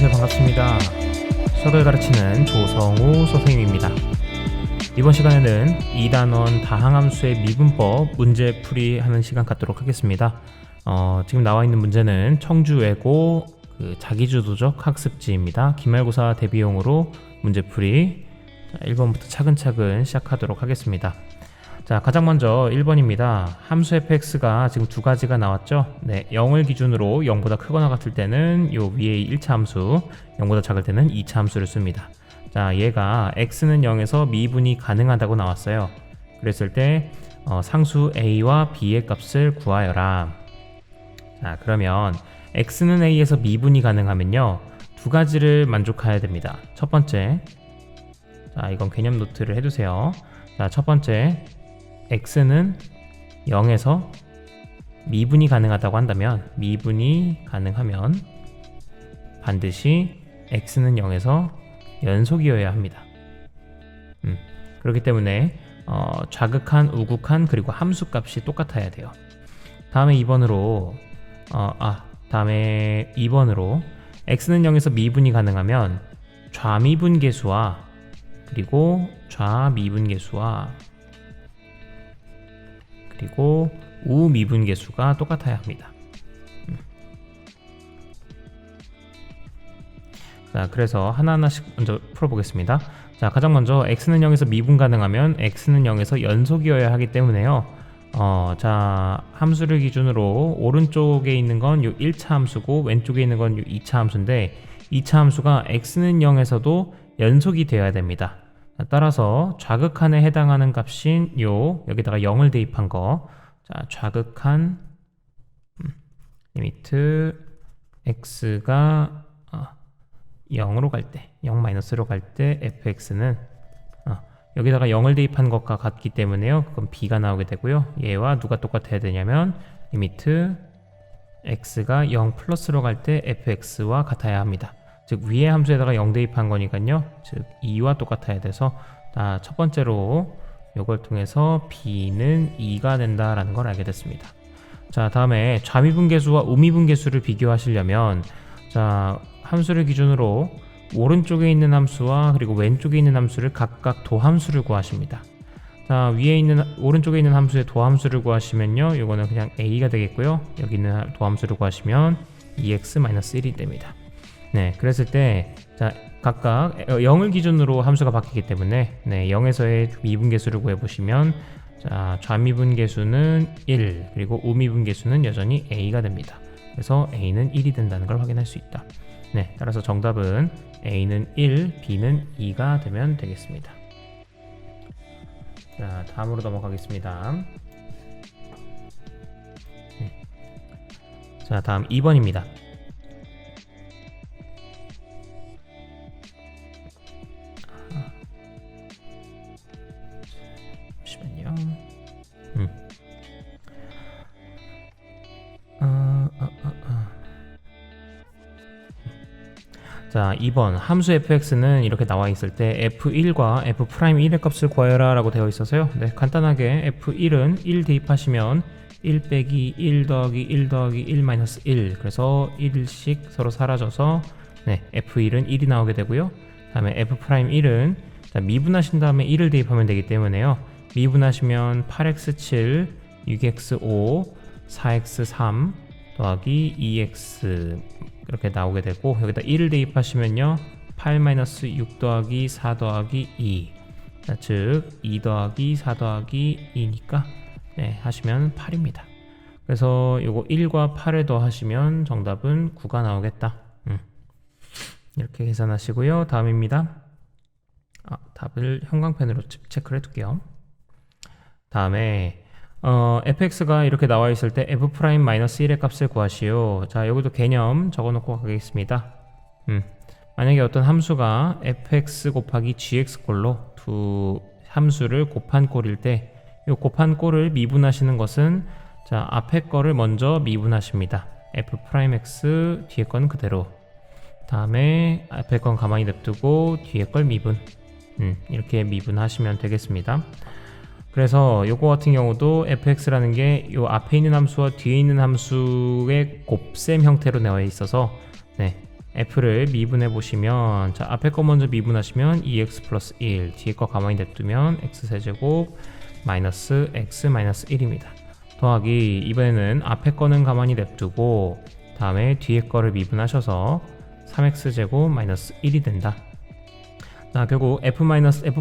안녕하세요. 반갑습니다. 수학을 가르치는 조성우 선생님입니다. 이번 시간에는 2단원 다항함수의 미분법 문제풀이 하는 시간 갖도록 하겠습니다. 지금 나와 있는 문제는 청주외고 자기주도적 학습지입니다. 기말고사 대비용으로 문제풀이 1번부터 차근차근 시작하도록 하겠습니다. 자, 가장 먼저 1번입니다. 함수 fx가 지금 두 가지가 나왔죠. 네, 0을 기준으로 0보다 크거나 같을 때는 요 위에 1차 함수, 0보다 작을 때는 2차 함수를 씁니다. 자, 얘가 x는 0에서 미분이 가능하다고 나왔어요. 그랬을 때 상수 a와 b의 값을 구하여라. 자, 그러면 x는 a에서 미분이 가능하면요, 두 가지를 만족해야 됩니다. 첫 번째, 자, 이건 개념 노트를 해두세요. 자, 첫 번째, x는 0에서 미분이 가능하다고 한다면, 미분이 가능하면 반드시 x는 0에서 연속이어야 합니다. 그렇기 때문에 좌극한, 우극한, 그리고 함수값이 똑같아야 돼요. 다음에 2번으로 x는 0에서 미분이 가능하면 좌미분계수와 그리고 좌미분계수와 그리고 우미분계수가 똑같아야 합니다. 자, 그래서 하나하나씩 먼저 풀어보겠습니다. 자, 가장 먼저 x는 0에서 미분 가능하면 x는 0에서 연속이어야 하기 때문에요. 자, 함수를 기준으로 오른쪽에 있는 건 요 1차 함수고 왼쪽에 있는 건 요 2차 함수인데, 2차 함수가 x는 0에서도 연속이 되어야 됩니다. 따라서 좌극한에 해당하는 값인 여기다가 0을 대입한 거, 자, 좌극한 리미트 x가 0으로 갈 때, 0-로 갈 때 fx는 여기다가 0을 대입한 것과 같기 때문에요, 그럼 b가 나오게 되고요. 얘와 누가 똑같아야 되냐면 리미트 x가 0 플러스로 갈 때 fx와 같아야 합니다. 즉 위에 함수에다가 0 대입한 거니까요, 즉 2와 똑같아야 돼서, 첫 번째로 이걸 통해서 b는 2가 된다라는 걸 알게 됐습니다. 자, 다음에 좌미분계수와 우미분계수를 비교하시려면, 자, 함수를 기준으로 오른쪽에 있는 함수와 그리고 왼쪽에 있는 함수를 각각 도함수를 구하십니다. 자, 오른쪽에 있는 함수의 도함수를 구하시면요, 이거는 그냥 a가 되겠고요. 여기 있는 도함수를 구하시면 2x-1이 됩니다. 네, 그랬을 때, 자, 각각 0을 기준으로 함수가 바뀌기 때문에, 네, 0에서의 미분계수를 구해보시면, 자, 좌미분계수는 1, 그리고 우미분계수는 여전히 a가 됩니다. 그래서 a는 1이 된다는 걸 확인할 수 있다. 네, 따라서 정답은 a는 1, b는 2가 되면 되겠습니다. 자, 다음으로 넘어가겠습니다. 자, 다음 2번입니다. 잠시만요. 자, 2번 함수 fx는 이렇게 나와 있을 때 f1과 f'1의 값을 구하여라 라고 되어 있어서요. 네, 간단하게 f1은 1 대입하시면 1 빼기 1 더하기 1 더하기 1 마이너스 1, 그래서 1씩 서로 사라져서, 네, f1은 1이 나오게 되고요. 다음에 f'1은, 자, 미분하신 다음에 1을 대입하면 되기 때문에요, 미분하시면 8x7 6x5 4x3 더하기 2x 이렇게 나오게 되고, 여기다 1을 대입하시면요 8-6 더하기 4 더하기 2, 자, 즉 2 더하기 4 더하기 2니까 네, 하시면 8입니다. 그래서 요거 1과 8을 더하시면 정답은 9가 나오겠다. 이렇게 계산하시고요. 다음입니다. 답을 형광펜으로 체크를 해둘게요. 다음에 fx가 이렇게 나와 있을 때 f'-1의 값을 구하시오. 자, 여기도 개념 적어놓고 가겠습니다. 만약에 어떤 함수가 fx 곱하기 gx꼴로 두 함수를 곱한 꼴일 때, 이 곱한 꼴을 미분하시는 것은, 자, 앞에 거를 먼저 미분하십니다. f'x, 뒤에 건 그대로. 다음에 앞에 건 가만히 냅두고 뒤에 걸 미분. 이렇게 미분하시면 되겠습니다. 그래서 요거 같은 경우도 fx라는 게 요 앞에 있는 함수와 뒤에 있는 함수의 곱셈 형태로 나와 있어서, 네, f를 미분해 보시면, 자, 앞에 거 먼저 미분하시면 2x 플러스 1, 뒤에 거 가만히 냅두면 x 세제곱 마이너스 x 마이너스 1입니다. 더하기, 이번에는 앞에 거는 가만히 냅두고 다음에 뒤에 거를 미분하셔서 3x 제곱 마이너스 1이 된다. 자, 결국 f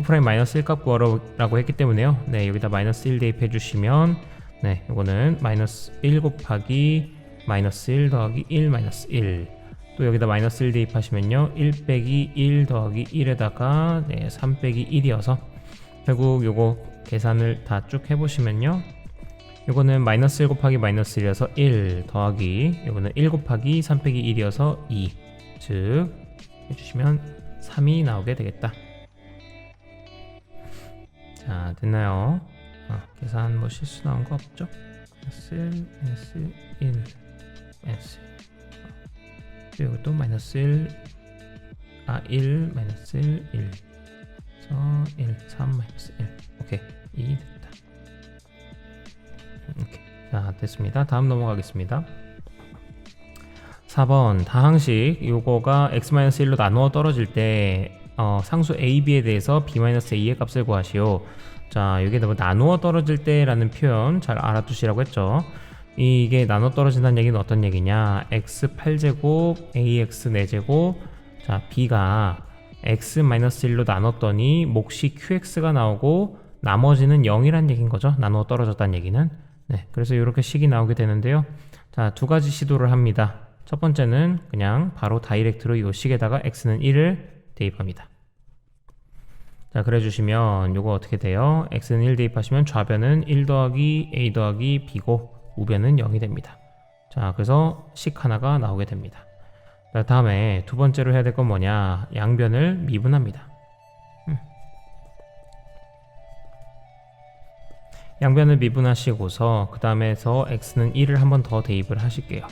프라임 마이너스 1값 구하라고 했기 때문에요. 네, 여기다 마이너스 1 대입해 주시면, 네, 이거는 마이너스 1 곱하기 마이너스 1 더하기 1 마이너스 1. 또 여기다 마이너스 1 대입하시면요, 1 빼기 1 더하기 1에다가, 네, 3 빼기 1이어서 결국 요거 계산을 다 쭉 해보시면요, 요거는 마이너스 1 곱하기 마이너스 1이어서 1 더하기, 요거는 1 곱하기 3 빼기 1이어서 2, 즉 해주시면 3이 나오게 되겠다. 자, 됐나요? 계산 뭐 실수 나온 거 없죠? 마이너스 1, 마이너스 1, 마이너스 1. 이것도 마이너스 1, 1, 마이너스 1, 1. 그래서 1, 3, 마이너스 1. 오케이, 2 됐다. 오케이. 자, 됐습니다. 다음 넘어가겠습니다. 4번 다항식, 요거가 x-1로 나누어 떨어질 때 상수 a, b에 대해서 b-a의 값을 구하시오. 자, 여기에 뭐 나누어 떨어질 때 라는 표현 잘 알아두시라고 했죠. 이게 나누어 떨어진다는 얘기는 어떤 얘기냐, x 8제곱 ax 4제곱, 자, b가 x-1로 나눴더니 몫이 qx가 나오고 나머지는 0이란 얘기인 거죠. 나누어 떨어졌다는 얘기는. 네, 그래서 이렇게 식이 나오게 되는데요. 자, 두 가지 시도를 합니다. 첫 번째는 그냥 바로 다이렉트로 이 식에다가 x는 1을 대입합니다. 자, 그래 주시면 요거 어떻게 돼요? x는 1 대입하시면 좌변은 1 더하기 a 더하기 b고 우변은 0이 됩니다. 자, 그래서 식 하나가 나오게 됩니다. 자, 다음에 두 번째로 해야 될 건 뭐냐, 양변을 미분합니다. 양변을 미분하시고서 그 다음에서 x는 1을 한 번 더 대입을 하실게요.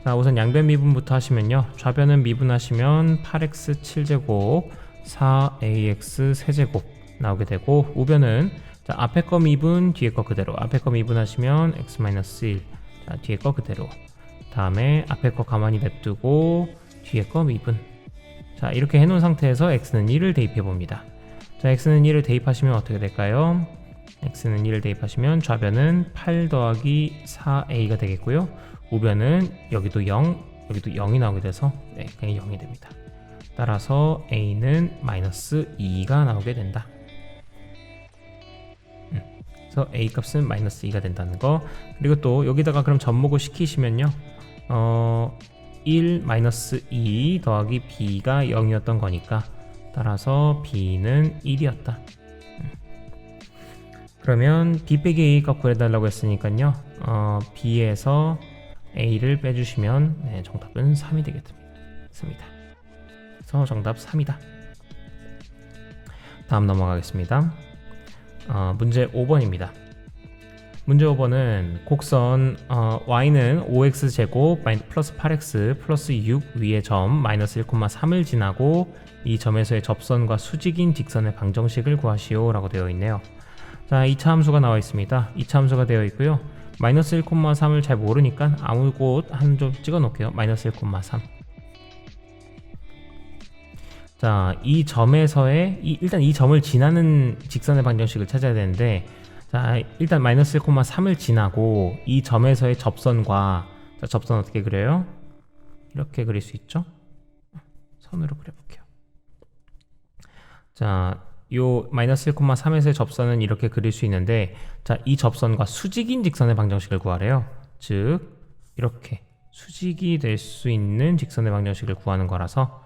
자, 우선 양변 미분부터 하시면요, 좌변은 미분하시면 8x 7제곱 4ax 세제곱 나오게 되고, 우변은, 자, 앞에 거 미분 뒤에 거 그대로, 앞에 거 미분하시면 x-1, 자, 뒤에 거 그대로, 다음에 앞에 거 가만히 냅두고 뒤에 거 미분. 자, 이렇게 해놓은 상태에서 x는 1을 대입해 봅니다. 자, x는 1을 대입하시면 어떻게 될까요? x는 1을 대입하시면 좌변은 8 더하기 4a가 되겠고요, 우변은 여기도 0, 여기도 0이 나오게 돼서, 네, 그냥 0이 됩니다. 따라서 a는 마이너스 2가 나오게 된다. 그래서 a 값은 마이너스 2가 된다는 거. 그리고 또 여기다가 그럼 접목을 시키시면요, 1 마이너스 2 더하기 b가 0이었던 거니까 따라서 b는 1이었다. 그러면 b 빼기 a 값 구해달라고 했으니까요, b에서 a를 빼주시면, 네, 정답은 3이 되겠습니다. 그래서 정답 3이다. 다음 넘어가겠습니다. 문제 5번입니다. 문제 5번은 곡선 y는 5x제곱 플러스 8x 플러스 6 위의 점 마이너스 1,3을 지나고 이 점에서의 접선과 수직인 직선의 방정식을 구하시오 라고 되어 있네요. 자, 2차 함수가 나와 있습니다. 2차 함수가 되어 있고요, 마이너스 1,3을 잘 모르니까 아무 곳 한 점 찍어 놓을게요. 마이너스 1,3. 자, 이 점에서의 일단 이 점을 지나는 직선의 방정식을 찾아야 되는데, 자, 일단 마이너스 1,3을 지나고 이 점에서의 접선과, 자, 접선 어떻게 그려요? 이렇게 그릴 수 있죠? 선으로 그려볼게요. 자, 요 마이너스 1,3에서의 접선은 이렇게 그릴 수 있는데, 자, 이 접선과 수직인 직선의 방정식을 구하래요. 즉 이렇게 수직이 될 수 있는 직선의 방정식을 구하는 거라서,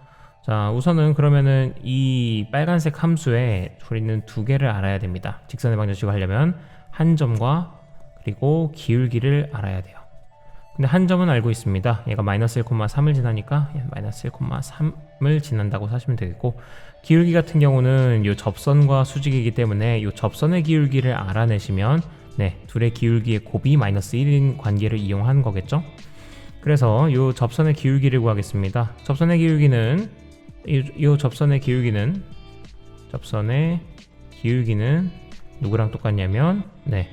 자, 우선은 그러면은 이 빨간색 함수에 우리는 두 개를 알아야 됩니다. 직선의 방정식을 하려면 한 점과 그리고 기울기를 알아야 돼요. 근데 한 점은 알고 있습니다. 얘가 마이너스 1,3을 지나니까 마이너스 1,3을 지난다고 하시면 되겠고, 기울기 같은 경우는 이 접선과 수직이기 때문에 이 접선의 기울기를 알아내시면, 네, 둘의 기울기의 곱이 마이너스 1인 관계를 이용한 거겠죠. 그래서 이 접선의 기울기를 구하겠습니다. 접선의 기울기는 접선의 기울기는 누구랑 똑같냐면, 네,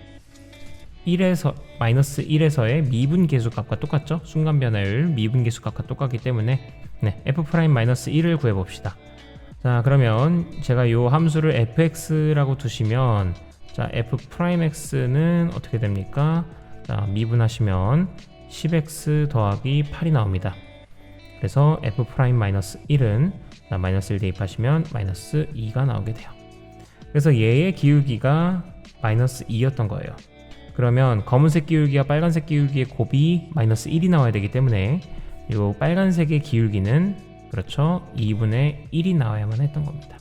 마이너스 1에서의 미분계수값과 똑같죠? 순간 변화율 미분계수값과 똑같기 때문에 네, f'-1을 구해봅시다. 자, 그러면 제가 요 함수를 fx라고 두시면 자, f'x는 어떻게 됩니까? 자, 미분하시면 10x 더하기 8이 나옵니다. 그래서 f'-1은 마이너스 1 대입하시면 마이너스 2가 나오게 돼요. 그래서 얘의 기울기가 마이너스 2였던 거예요. 그러면 검은색 기울기와 빨간색 기울기의 곱이 마이너스 1이 나와야 되기 때문에 이 빨간색의 기울기는 그렇죠 2분의 1이 나와야만 했던 겁니다.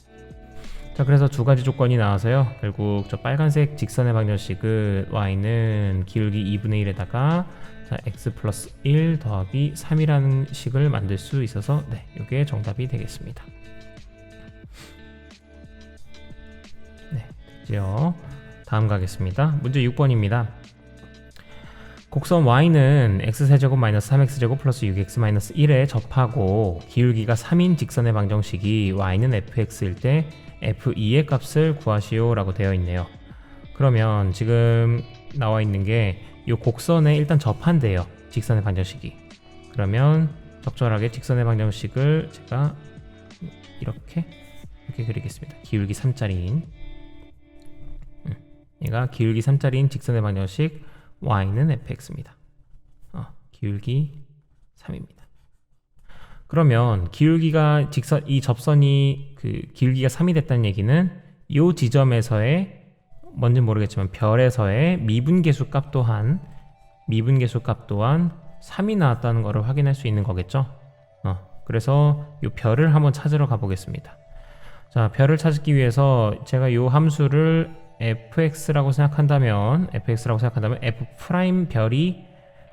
자, 그래서 두 가지 조건이 나와서요 결국 저 빨간색 직선의 방정식을 y는 기울기 2분의 1에다가 자, x 플러스 1 더하기 3이라는 식을 만들 수 있어서 네, 이게 정답이 되겠습니다. 네, 됐죠. 다음 가겠습니다. 문제 6번입니다. 곡선 y는 x세제곱 마이너스 3x제곱 플러스 6x 마이너스 1에 접하고 기울기가 3인 직선의 방정식이 y는 fx일 때 f2의 값을 구하시오 라고 되어 있네요. 그러면 지금 나와 있는 게 이 곡선에 일단 접한대요. 직선의 방정식이. 그러면 적절하게 직선의 방정식을 제가 이렇게 그리겠습니다. 기울기 3짜리인 얘가 기울기 3짜리인 직선의 방정식 y는 fx입니다. 기울기 3입니다. 그러면 기울기가 이 접선이 그 기울기가 3이 됐다는 얘기는 이 지점에서의 뭔진 모르겠지만 별에서의 미분계수 값 또한 3이 나왔다는 것을 확인할 수 있는 거겠죠. 그래서 이 별을 한번 찾으러 가보겠습니다. 자, 별을 찾기 위해서 제가 이 함수를 fx라고 생각한다면 f' 별이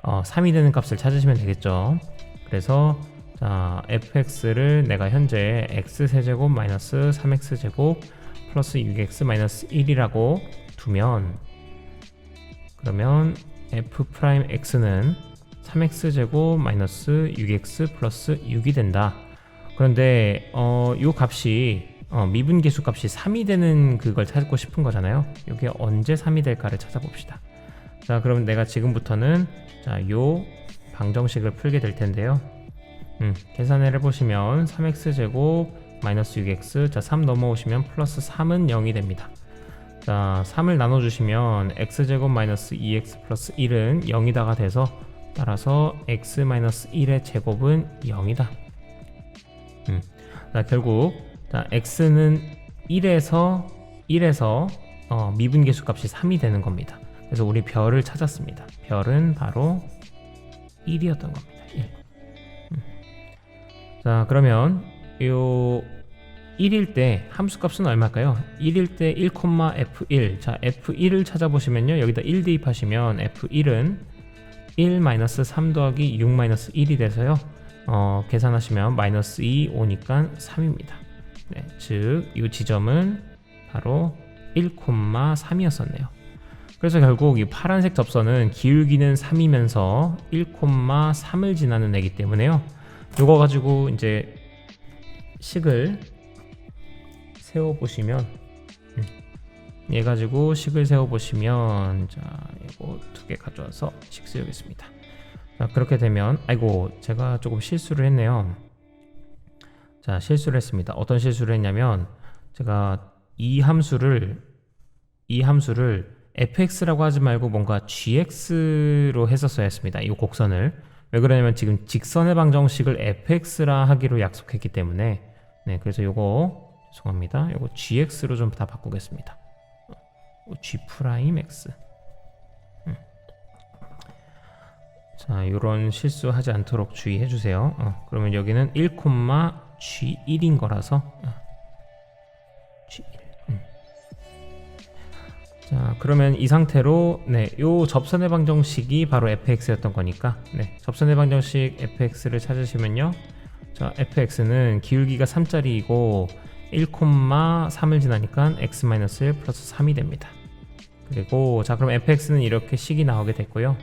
3이 되는 값을 찾으시면 되겠죠. 그래서 자, fx를 내가 현재 x세제곱 마이너스 3x제곱 플러스 6x 마이너스 1이라고 두면 그러면 f'x는 3x제곱 마이너스 6x 플러스 6이 된다. 그런데 이 값이 미분계수 값이 3이 되는 그걸 찾고 싶은 거잖아요. 이게 언제 3이 될까를 찾아봅시다. 자, 그럼 내가 지금부터는 자, 요 방정식을 풀게 될 텐데요. 계산을 해보시면 3x제곱 마이너스 6x 자, 3 넘어오시면 플러스 3은 0이 됩니다. 자, 3을 나눠주시면 x제곱 마이너스 2x 플러스 1은 0이다가 돼서 따라서 x 마이너스 1의 제곱은 0이다. 자, 결국 자, x는 1에서 미분계수 값이 3이 되는 겁니다. 그래서 우리 별을 찾았습니다. 별은 바로 1이었던 겁니다. 1. 자, 그러면 요 1일 때 함수값은 얼마일까요? 1일 때 1,f1 자, f1을 찾아보시면요 여기다 1 대입하시면 f1은 1-3 더하기 6-1이 돼서요 계산하시면 마이너스 2 오니까 3입니다. 네, 즉 이 지점은 바로 1,3이었었네요. 그래서 결국 이 파란색 접선은 기울기는 3이면서 1,3을 지나는 애기 때문에요 요거 가지고 이제 식을 세워보시면 얘 가지고 식을 세워보시면 자, 이거 2개 가져와서 식 세우겠습니다. 자, 그렇게 되면 아이고 제가 조금 실수를 했네요. 자, 실수를 했습니다. 어떤 실수를 했냐면 제가 이 함수를 fx라고 하지 말고 뭔가 gx로 했었어야 했습니다. 이 곡선을. 왜 그러냐면 지금 직선의 방정식을 fx라 하기로 약속했기 때문에 네, 그래서 요거 죄송합니다. 요거 gx로 좀 다 바꾸겠습니다. g'x. 자, 요런 실수하지 않도록 주의해 주세요. 그러면 여기는 1,g1인 거라서 g1. 자, 그러면 이 상태로 네, 요 접선의 방정식이 바로 fx였던 거니까 네, 접선의 방정식 fx를 찾으시면요. 자, fx는 기울기가 3짜리이고 1,3을 지나니까 x-1 플러스 3이 됩니다. 그리고 자, 그럼 fx는 이렇게 식이 나오게 됐고요.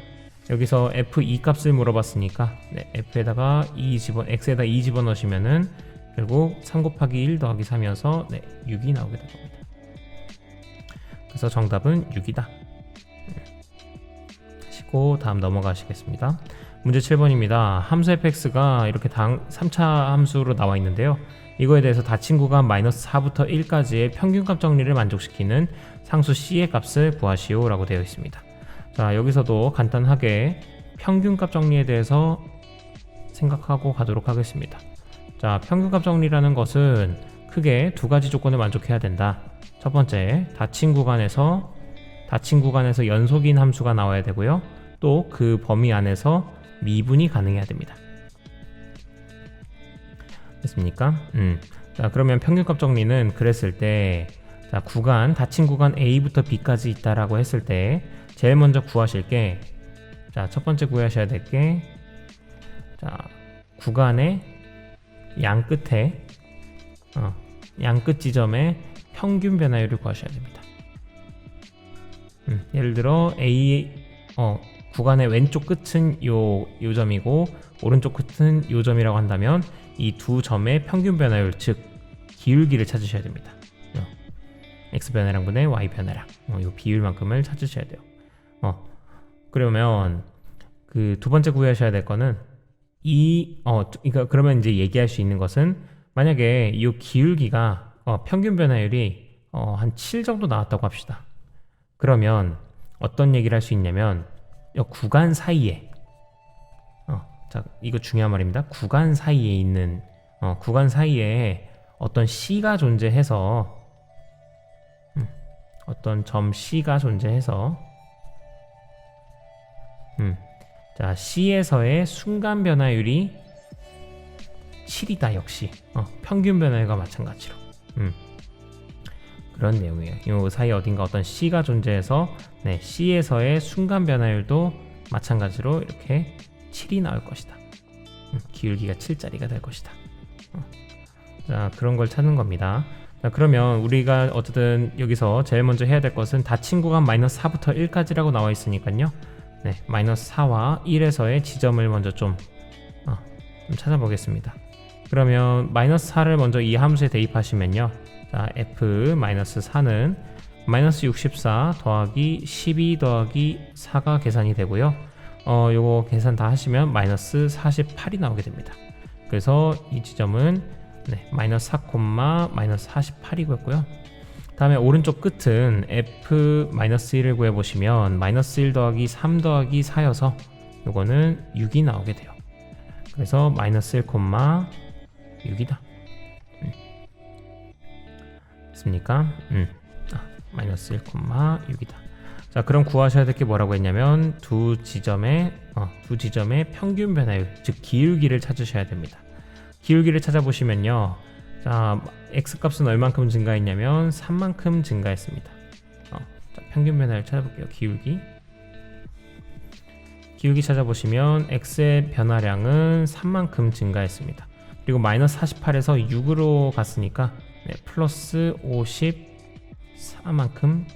여기서 f2 값을 물어봤으니까 네, f에다가 x에다 2 집어넣으시면은 결국 3 곱하기 1 더하기 3이어서 네, 6이 나오게 될 겁니다. 그래서 정답은 6이다. 하시고 다음 넘어가시겠습니다. 문제 7번입니다. 함수 fx가 이렇게 3차 함수로 나와 있는데요. 이거에 대해서 닫힌 구간 -4부터 1까지의 평균값 정리를 만족시키는 상수 c의 값을 구하시오 라고 되어 있습니다. 자, 여기서도 간단하게 평균값 정리에 대해서 생각하고 가도록 하겠습니다. 자, 평균값 정리라는 것은 크게 두 가지 조건을 만족해야 된다. 첫 번째, 닫힌 구간에서 연속인 함수가 나와야 되고요. 또 그 범위 안에서 미분이 가능해야 됩니다. 됐습니까? 자, 그러면 평균값 정리는 그랬을 때, 자, 닫힌 구간 A부터 B까지 있다라고 했을 때, 제일 먼저 구하실 게, 자, 첫 번째 구하셔야 될 게, 자, 구간의 양 끝에, 양끝 지점의 평균 변화율을 구하셔야 됩니다. 예를 들어 구간의 왼쪽 끝은 요 점이고 오른쪽 끝은 요 점이라고 한다면 이 두 점의 평균 변화율, 즉 기울기를 찾으셔야 됩니다. x 변화량분의 y 변화량, 요 비율만큼을 찾으셔야 돼요. 그러면 그 두 번째 구하셔야 될 거는 그러면 이제 얘기할 수 있는 것은 만약에 이 기울기가 평균 변화율이 한 7 정도 나왔다고 합시다. 그러면 어떤 얘기를 할 수 있냐면 이 구간 사이에 자, 이거 중요한 말입니다. 구간 사이에 어떤 C가 존재해서 어떤 점 C가 존재해서 자, C에서의 순간 변화율이 7이다. 역시 평균 변화율과 마찬가지로 그런 내용이에요. 이 사이에 어딘가 어떤 C가 존재해서 C에서의 순간 변화율도 마찬가지로 이렇게 7이 나올 것이다. 기울기가 7짜리가 될 것이다. 자, 그런 걸 찾는 겁니다. 자, 그러면 우리가 어쨌든 여기서 제일 먼저 해야 될 것은 닫힌 구간 -4부터 1까지라고 나와 있으니까요. -4와 1에서의 지점을 먼저 좀 찾아보겠습니다. 그러면 -4를 먼저 이 함수에 대입하시면요. 자, f-4는 -64 더하기 12 더하기 4가 계산이 되고요. 요거 계산 다 하시면 -48이 나오게 됩니다. 그래서 이 지점은 -4, -48이고요. 다음에 오른쪽 끝은 f-1을 구해보시면 -1 더하기 3 더하기 4여서 요거는 6이 나오게 돼요. 그래서 -1, 6이다. 됐습니까? -1, 6이다. 자, 그럼 구하셔야 될 게 뭐라고 했냐면 두 지점의 평균 변화율, 즉 기울기를 찾으셔야 됩니다. 기울기를 찾아보시면요. 자, x 값은 얼만큼 증가했냐면 3만큼 증가했습니다. 자, 평균 변화율 찾아볼게요. 기울기 찾아보시면 x의 변화량은 3만큼 증가했습니다. 그리고 -48에서 6으로 갔으니까 플러스 54만큼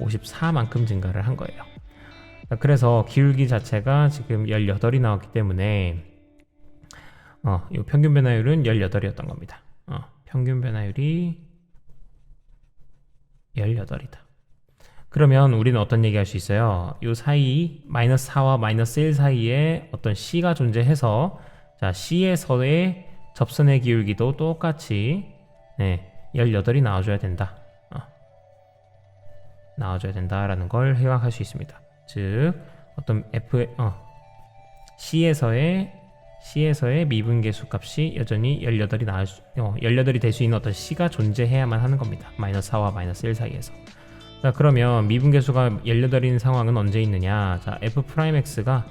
54만큼 증가를 한 거예요. 그래서 기울기 자체가 지금 18이 나왔기 때문에 이 평균 변화율은 18이었던 겁니다. 평균 변화율이 18이다. 그러면 우리는 어떤 얘기 할 수 있어요? 이 사이 -4와 -1 사이에 어떤 C가 존재해서 자, C에서의 접선의 기울기도 똑같이 18이 나와줘야 된다. 나와줘야 된다라는 걸 해석할 수 있습니다. 즉 어떤 C에서의 미분계수 값이 여전히 18이 될 수 있는 어떤 C가 존재해야만 하는 겁니다. -4와 -1 사이에서. 자, 그러면 미분계수가 18인 상황은 언제 있느냐? 자, f'x가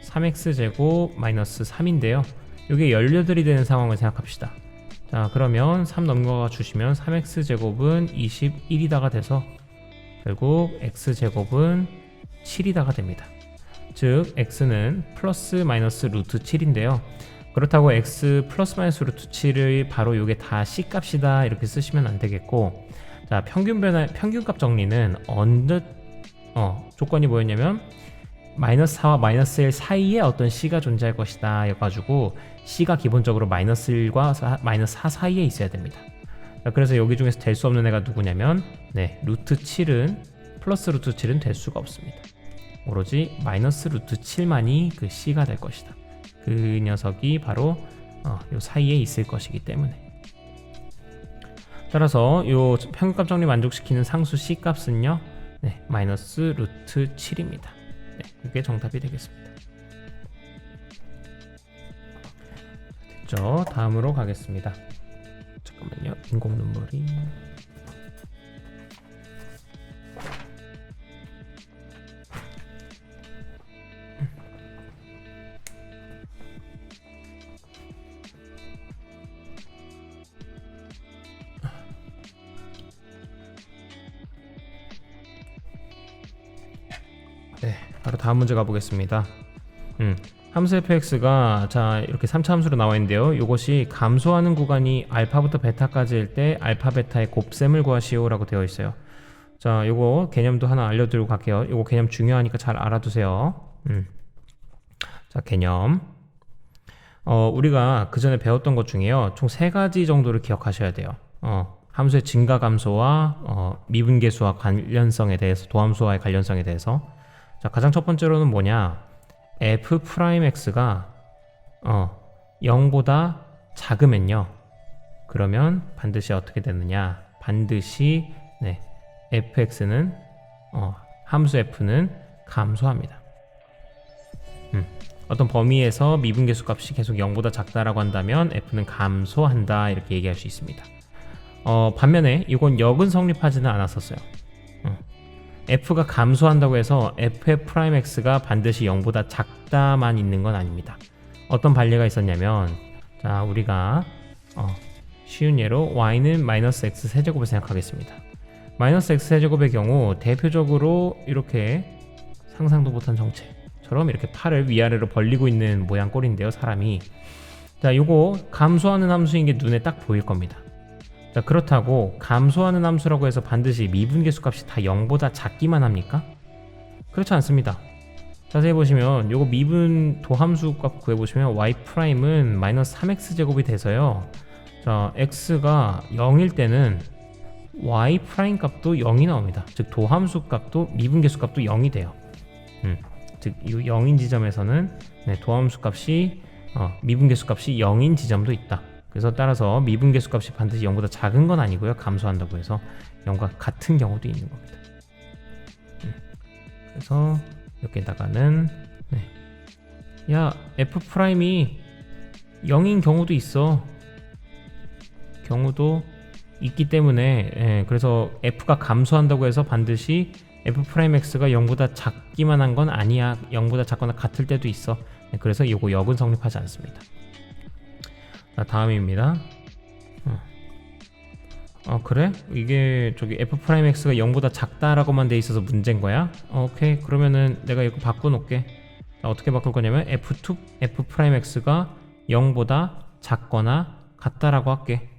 3x제곱 -3인데요. 이게 18이 되는 상황을 생각합시다. 자, 그러면 3 넘어가 주시면 3x제곱은 21이다가 돼서 결국 x제곱은 7이다가 됩니다. 즉 x는 플러스 마이너스 루트 7인데요. 그렇다고 x 플러스 마이너스 루트 7을 바로 이게 다 c 값이다 이렇게 쓰시면 안 되겠고, 자, 평균값 정리는 조건이 뭐였냐면 -4와 -1 사이에 어떤 c가 존재할 것이다 해가지고 c가 기본적으로 -1과 -4 사이에 있어야 됩니다. 자, 그래서 여기 중에서 될 수 없는 애가 누구냐면 네, 루트 7은 플러스 루트 7은 될 수가 없습니다. 오로지 마이너스 루트 7만이 그 C가 될 것이다. 그 녀석이 바로 요 사이에 있을 것이기 때문에. 따라서 요 평균값 정리 만족시키는 상수 C 값은요, 네, 마이너스 루트 7입니다. 네, 그게 정답이 되겠습니다. 됐죠? 다음으로 가겠습니다. 잠깐만요. 인공 눈물이. 네, 바로 다음 문제 가보겠습니다. 함수 fx가 자 이렇게 3차 함수로 나와 있는데요. 이것이 감소하는 구간이 알파부터 베타까지일 때 알파 베타의 곱셈을 구하시오 라고 되어 있어요. 자, 요거 개념도 하나 알려드리고 갈게요. 요거 개념 중요하니까 잘 알아두세요. 자, 개념. 우리가 그 전에 배웠던 것 중에요, 총 3가지 정도를 기억하셔야 돼요. 함수의 증가 감소와 미분계수와 관련성에 대해서, 도함수와의 관련성에 대해서. 자, 가장 첫 번째로는 뭐냐, f'x가 0보다 작으면요, 그러면 반드시 어떻게 되느냐, 반드시 네, fx는 함수 f는 감소합니다. 어떤 범위에서 미분계수 값이 계속 0보다 작다라고 한다면 f는 감소한다, 이렇게 얘기할 수 있습니다. 반면에 이건 역은 성립하지는 않았었어요. f가 감소한다고 해서 f'x가 반드시 0보다 작다만 있는 건 아닙니다. 어떤 반례가 있었냐면, 자, 우리가 쉬운 예로 y는 마이너스 x 세제곱을 생각하겠습니다. 마이너스 x 세제곱의 경우 대표적으로 이렇게 상상도 못한 정체처럼 이렇게 팔을 위아래로 벌리고 있는 모양 꼴인데요, 사람이. 자, 요거 감소하는 함수인 게 눈에 딱 보일 겁니다. 자, 그렇다고 감소하는 함수라고 해서 반드시 미분계수 값이 다 0보다 작기만 합니까? 그렇지 않습니다. 자세히 보시면 요거 미분 도함수 값 구해보시면 y'은 마이너스 3x 제곱이 돼서요, 자, x가 0일 때는 y' 값도 0이 나옵니다. 즉 도함수 값도 미분계수 값도 0이 돼요. 즉 이 0인 지점에서는 네, 도함수 값이 미분계수 값이 0인 지점도 있다. 그래서 따라서 미분계수 값이 반드시 0보다 작은 건 아니고요, 감소한다고 해서 0과 같은 경우도 있는 겁니다. 그래서 여기에다가는 네, 야, f'이 0인 경우도 있어, 경우도 있기 때문에, 예, 그래서 f가 감소한다고 해서 반드시 f'x가 0보다 작기만 한 건 아니야, 0보다 작거나 같을 때도 있어. 예, 그래서 이거 역은 성립하지 않습니다. 자, 다음입니다. 그래? 이게 저기 f'x가 0보다 작다라고만 돼 있어서 문제인 거야? 오케이, 그러면은 내가 이거 바꿔놓을게. 자, 어떻게 바꿀 거냐면 f'x가 0보다 작거나 같다라고 할게.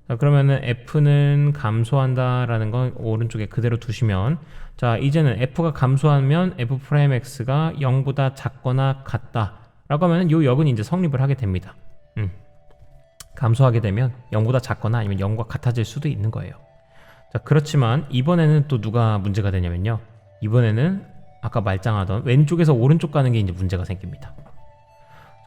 자, 그러면은 f는 감소한다라는 건 오른쪽에 그대로 두시면, 자, 이제는 f가 감소하면 f'x가 0보다 작거나 같다라고 하면 요 역은 이제 성립을 하게 됩니다. 감소하게 되면 0보다 작거나 아니면 0과 같아질 수도 있는 거예요. 자, 그렇지만 이번에는 또 누가 문제가 되냐면요, 이번에는 아까 말짱하던 왼쪽에서 오른쪽 가는 게 이제 문제가 생깁니다.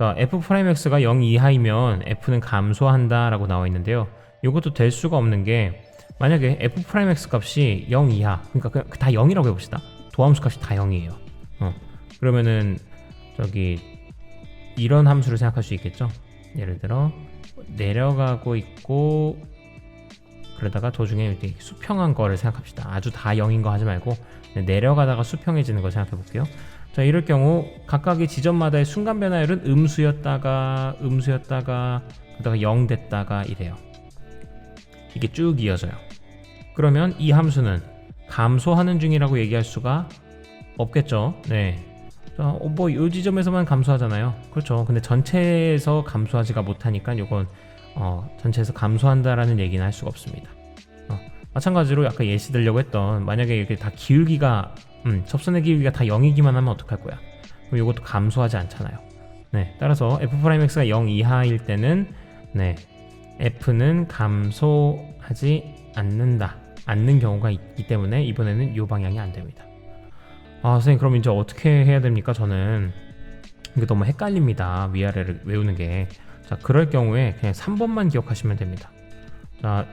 자, f'x가 0 이하이면 f는 감소한다 라고 나와 있는데요, 이것도 될 수가 없는 게, 만약에 f'x 값이 0 이하, 그러니까 다 0이라고 해봅시다. 도함수 값이 다 0이에요. 그러면은 저기 이런 함수를 생각할 수 있겠죠. 예를 들어 내려가고 있고, 그러다가 도중에 이렇게 수평한 거를 생각합시다. 아주 다 0인 거 하지 말고 내려가다가 수평해지는 거 생각해 볼게요. 자, 이럴 경우 각각의 지점마다의 순간 변화율은 음수였다가 그러다가 0 됐다가 이래요. 이게 쭉 이어져요. 그러면 이 함수는 감소하는 중이라고 얘기할 수가 없겠죠. 네. 자, 뭐 이 지점에서만 감소하잖아요. 그렇죠. 근데 전체에서 감소하지가 못하니까 이건 전체에서 감소한다라는 얘기는 할 수가 없습니다. 마찬가지로 아까 예시 들려고 했던, 만약에 이렇게 다 기울기가 접선의 기울기가 다 0이기만 하면 어떡할 거야? 그럼 이것도 감소하지 않잖아요. 네, 따라서 f'x가 0 이하일 때는 네, f는 감소하지 않는 경우가 있기 때문에 이번에는 이 방향이 안 됩니다. 아, 선생님 그럼 이제 어떻게 해야 됩니까? 저는 이게 너무 헷갈립니다. 위아래를 외우는 게. 자, 그럴 경우에 그냥 3번만 기억하시면 됩니다. 자,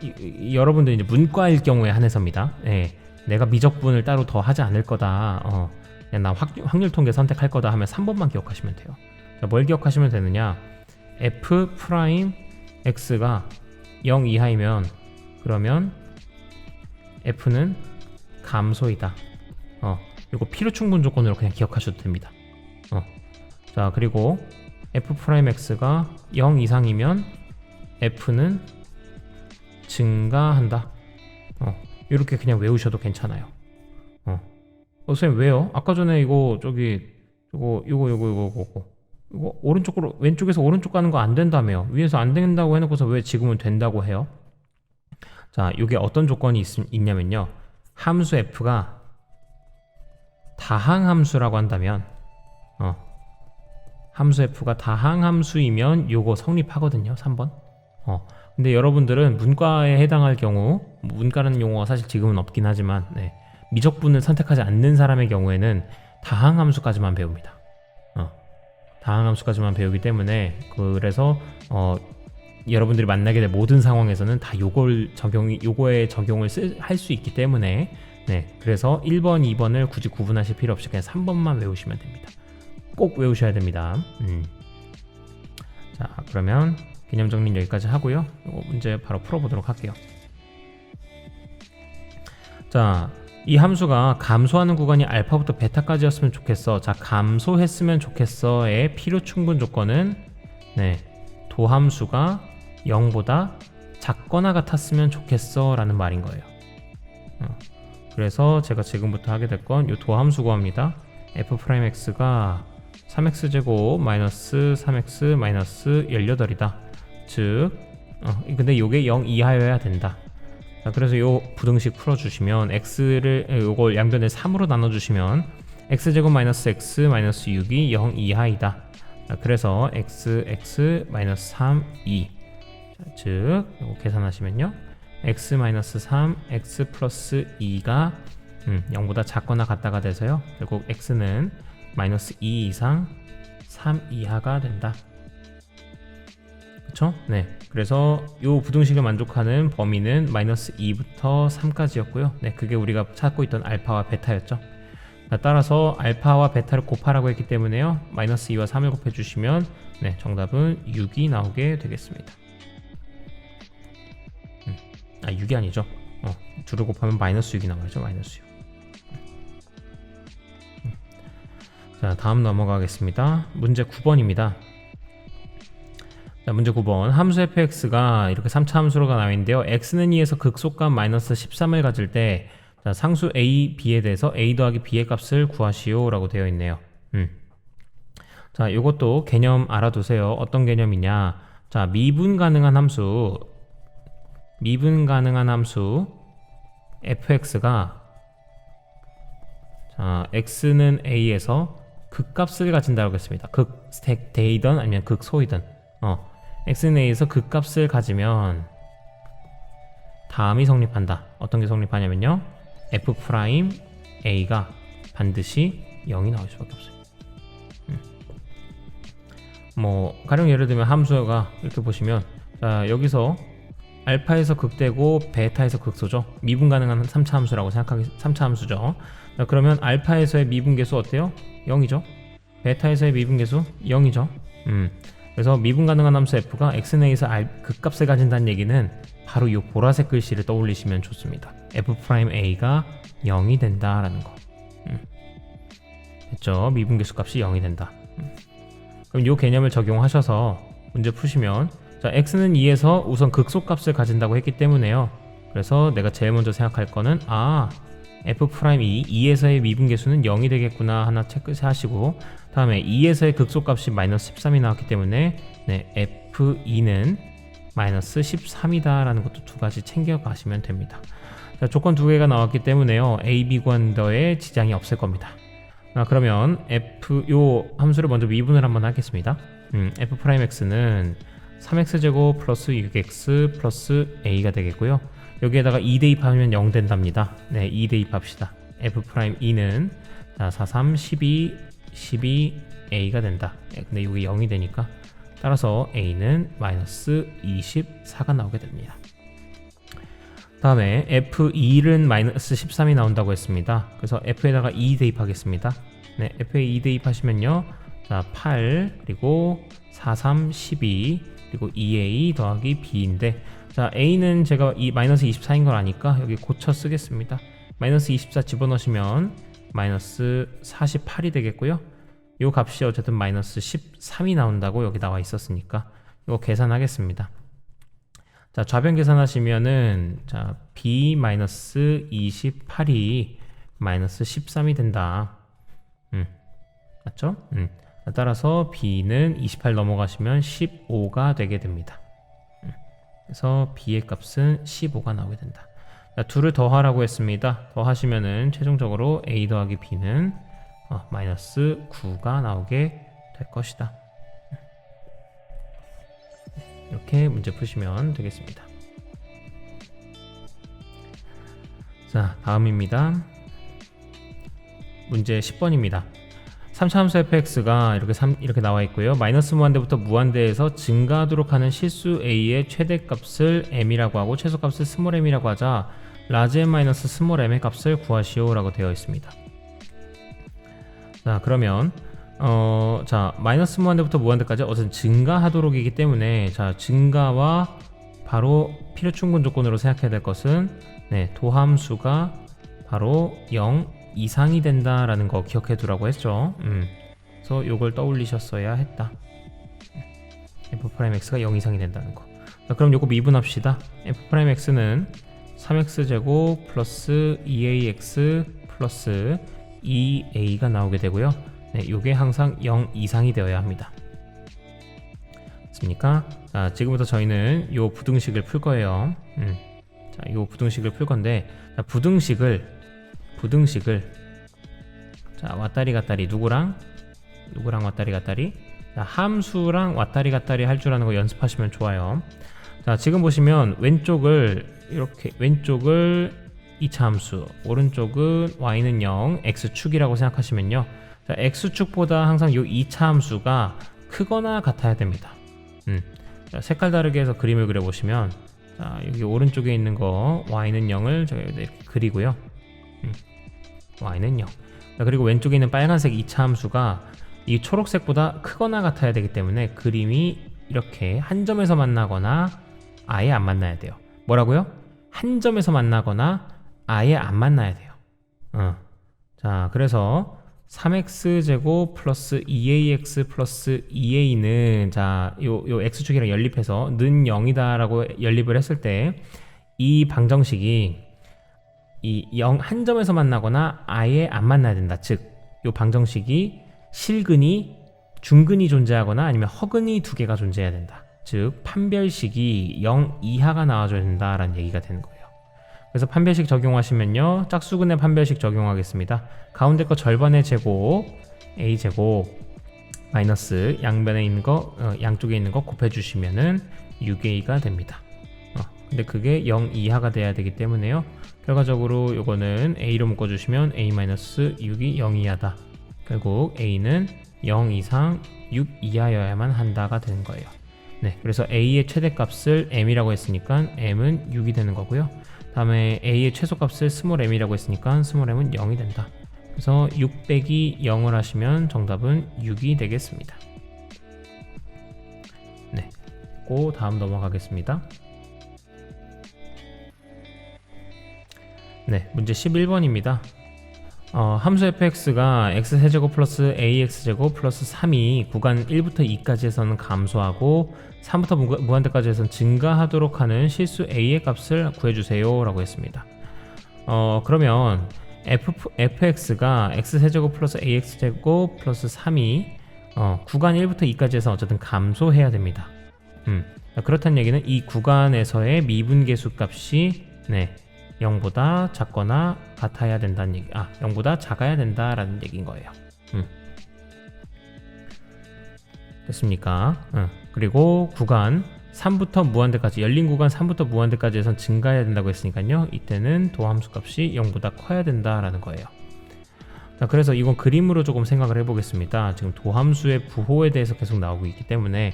여러분들 이제 문과일 경우에 한해서입니다. 예, 내가 미적분을 따로 더 하지 않을 거다. 그냥 나 확률 통계 선택할 거다 하면 3번만 기억하시면 돼요. 자, 뭘 기억하시면 되느냐? f 프라임 x가 0 이하이면 그러면 f는 감소이다. 이거 필요충분 조건으로 그냥 기억하셔도 됩니다. 자, 그리고 f 프라임 x가 0 이상이면 f는 증가한다. 이렇게 그냥 외우셔도 괜찮아요. 선생님 왜요? 아까 전에 이거 이거 오른쪽으로 왼쪽에서 오른쪽 가는 거 안 된다며요. 위에서 안 된다고 해놓고서 왜 지금은 된다고 해요? 자, 이게 어떤 조건이 있냐면요. 함수 f가 다항함수라고 한다면 함수 f가 다항함수이면 요거 성립하거든요. 3번. 근데 여러분들은 문과에 해당할 경우, 문과라는 용어가 사실 지금은 없긴 하지만 미적분을 선택하지 않는 사람의 경우에는 다항함수까지만 배웁니다. 다항함수까지만 배우기 때문에 그래서 여러분들이 만나게 될 모든 상황에서는 다 요거에 적용을 할 수 있기 때문에 그래서 1번, 2번을 굳이 구분하실 필요 없이 그냥 3번만 외우시면 됩니다. 꼭 외우셔야 됩니다. 자, 그러면 개념 정리는 여기까지 하고요. 이거 문제 바로 풀어보도록 할게요. 자, 이 함수가 감소하는 구간이 알파부터 베타까지였으면 좋겠어. 자, 감소했으면 좋겠어의 필요 충분 조건은 도함수가 0보다 작거나 같았으면 좋겠어 라는 말인 거예요. 그래서 제가 지금부터 하게 될 건 이 도함수 구합니다. f'x가 3x제곱 마이너스 3x 마이너스 18이다. 즉 근데 요게 0 이하여야 된다. 자, 그래서 요 부등식 풀어주시면 x를 요걸 양변에 3으로 나눠주시면 x제곱 마이너스 x 마이너스 6이 0 이하이다. 자, 그래서 x 마이너스 3 2. 자, 즉 요거 계산하시면요 x 마이너스 3 x 플러스 2가 0보다 작거나 같다가 돼서요 결국 x는 마이너스 2 이상 3 이하가 된다. 그쵸? 그래서 이 부등식을 만족하는 범위는 마이너스 2부터 3까지였고요. 그게 우리가 찾고 있던 알파와 베타였죠. 따라서 알파와 베타를 곱하라고 했기 때문에요. 마이너스 2와 3을 곱해주시면 정답은 6이 나오게 되겠습니다. 6이 아니죠. 둘을 곱하면 마이너스 6이 나와야죠. 마이너스 6. 자, 다음 넘어가겠습니다. 문제 9번입니다. 자, 문제 9번. 함수 fx가 이렇게 3차 함수로가 나와 있는데요. x는 2에서 극소값 마이너스 13을 가질 때 자, 상수 a, b에 대해서 a 더하기 b의 값을 구하시오 라고 되어 있네요. 자, 이것도 개념 알아두세요. 어떤 개념이냐. 자, 미분 가능한 함수 fx가 자, x는 a에서 극값을 가진다고 했습니다. 극대이든 아니면 극소이든 x는 a에서 극값을 가지면 다음이 성립한다. 어떤 게 성립하냐면요. f 프라임 a가 반드시 0이 나올 수밖에 없어요. 뭐 가령 예를 들면 함수가 이렇게 보시면 자, 여기서 알파에서 극대고 베타에서 극소죠. 미분 가능한 3차 함수라고 생각하기 3차 함수죠. 자, 그러면 알파에서의 미분계수 어때요? 0이죠. 베타에서의 미분계수 0이죠. 그래서 미분 가능한 함수 f가 xn에서 극값을 가진다는 얘기는 바로 이 보라색 글씨를 떠올리시면 좋습니다. f'a가 0이 된다라는 거. 됐죠? 미분계수 값이 0이 된다. 그럼 이 개념을 적용하셔서 문제 푸시면 자, x는 2에서 우선 극소값을 가진다고 했기 때문에요. 그래서 내가 제일 먼저 생각할 거는 f'이 2에서의 미분계수는 0이 되겠구나 하나 체크하시고 다음에 2에서의 극소값이 마이너스 13이 나왔기 때문에 f2는 마이너스 13이다 라는 것도 두 가지 챙겨가시면 됩니다. 자, 조건 두 개가 나왔기 때문에요. a, b 구한더에 지장이 없을 겁니다. 그러면 요 함수를 먼저 미분을 한번 하겠습니다. f'x는 3x제곱 플러스 6x 플러스 a가 되겠고요. 여기에다가 2 대입하면 0 된답니다. 네, 2 대입합시다. f'2는 4, 3, 12, 12a가 된다. 네, 근데 이게 0이 되니까 따라서 a는 마이너스 24가 나오게 됩니다. 다음에 f2는 마이너스 13이 나온다고 했습니다. 그래서 f에다가 2 대입하겠습니다. 네, f에 2 대입하시면요, 자, 8 그리고 4, 3, 12 그리고 2a 더하기 b인데, 자, a는 제가 이 마이너스 24인 걸 아니까 여기 고쳐 쓰겠습니다. 마이너스 24 집어넣으시면 마이너스 48이 되겠고요. 이 값이 어쨌든 마이너스 13이 나온다고 여기 나와 있었으니까 이거 계산하겠습니다. 자, 좌변 계산하시면은, 자, b 마이너스 28이 마이너스 13이 된다. 맞죠? 따라서 b는 28 넘어가시면 15가 되게 됩니다. 그래서 b의 값은 15가 나오게 된다. 자, 둘을 더하라고 했습니다. 더하시면은 최종적으로 a 더하기 b는 마이너스 9가 나오게 될 것이다. 이렇게 문제 푸시면 되겠습니다. 자, 다음입니다. 문제 10번입니다. 3차 함수 fx가 이렇게 나와 있고요. 마이너스 무한대부터 무한대에서 증가하도록 하는 실수 a의 최대값을 m이라고 하고 최소값을 스몰 m이라고 하자 라지 m 마이너스 스몰 m의 값을 구하시오 라고 되어 있습니다. 자, 그러면 자, 마이너스 무한대부터 무한대까지 어쨌든 증가하도록이기 때문에, 자, 증가와 바로 필요충분 조건으로 생각해야 될 것은, 네, 도함수가 바로 0 이상이 된다라는 거 기억해 두라고 했죠. 그래서 요걸 떠올리셨어야 했다. f'x가 0 이상이 된다는 거. 자, 그럼 요거 미분합시다. f'x는 3x제곱 플러스 2ax 플러스 2a가 나오게 되고요. 네, 요게 항상 0 이상이 되어야 합니다. 됐습니까? 자, 지금부터 저희는 요 부등식을 풀 거예요. 자, 요 부등식을 풀 건데, 자, 부등식을 자, 왔다리 갔다리 누구랑 왔다리 갔다리, 자, 함수랑 왔다리 갔다리 할 줄 아는 거 연습하시면 좋아요. 자, 지금 보시면 왼쪽을 2차 함수, 오른쪽은 y는 0, x축이라고 생각하시면요, 자, x축보다 항상 요 2차 함수가 크거나 같아야 됩니다. 자, 색깔 다르게 해서 그림을 그려보시면, 자, 여기 오른쪽에 있는 거 y는 0을 제가 이렇게 그리고요. y는 0. 자, 그리고 왼쪽에 있는 빨간색 2차 함수가 이 초록색보다 크거나 같아야 되기 때문에 그림이 이렇게 한 점에서 만나거나 아예 안 만나야 돼요. 뭐라고요? 한 점에서 만나거나 아예 안 만나야 돼요. 자, 그래서 3x제곱 플러스 2ax 플러스 2a는, 자, 요 x축이랑 연립해서 는 0이다 라고 연립을 했을 때 이 방정식이 이 0 한 점에서 만나거나 아예 안 만나야 된다. 즉, 요 방정식이 실근이, 중근이 존재하거나 아니면 허근이 두 개가 존재해야 된다. 즉, 판별식이 0 이하가 나와줘야 된다라는 얘기가 되는 거예요. 그래서 판별식 적용하시면요, 짝수근의 판별식 적용하겠습니다. 가운데 거 절반의 제곱 a제곱 마이너스 양변에 있는 거, 양쪽에 있는 거 곱해주시면은 6a가 됩니다. 근데 그게 0 이하가 돼야 되기 때문에요, 결과적으로 요거는 a로 묶어주시면 a-6이 0 이하다. 결국 a는 0 이상 6 이하여야만 한다가 되는 거예요. 네, 그래서 a의 최대값을 m이라고 했으니까 m은 6이 되는 거고요. 다음에 a의 최소값을 스몰 m이라고 했으니까 스몰 m은 0이 된다. 그래서 6 빼기 0을 하시면 정답은 6이 되겠습니다. 네, 그 다음 넘어가겠습니다. 네, 문제 11번입니다. 함수 fx가 x세제곱 플러스 ax제곱 플러스 3이 구간 1부터 2까지에서는 감소하고 3부터 무한대까지에서는 증가하도록 하는 실수 a의 값을 구해주세요 라고 했습니다. 그러면 fx가 x세제곱 플러스 ax제곱 플러스 3이 구간 1부터 2까지에서 어쨌든 감소해야 됩니다. 그렇다는 얘기는 이 구간에서의 미분계수 값이, 네, 0보다 작거나 같아야 된다는 얘기, 0보다 작아야 된다라는 얘기인 거예요. 됐습니까? 그리고 구간 3부터 무한대까지, 열린 구간 3부터 무한대까지 해서 증가해야 된다고 했으니까요. 이때는 도함수 값이 0보다 커야 된다라는 거예요. 자, 그래서 이건 그림으로 조금 생각을 해보겠습니다. 지금 도함수의 부호에 대해서 계속 나오고 있기 때문에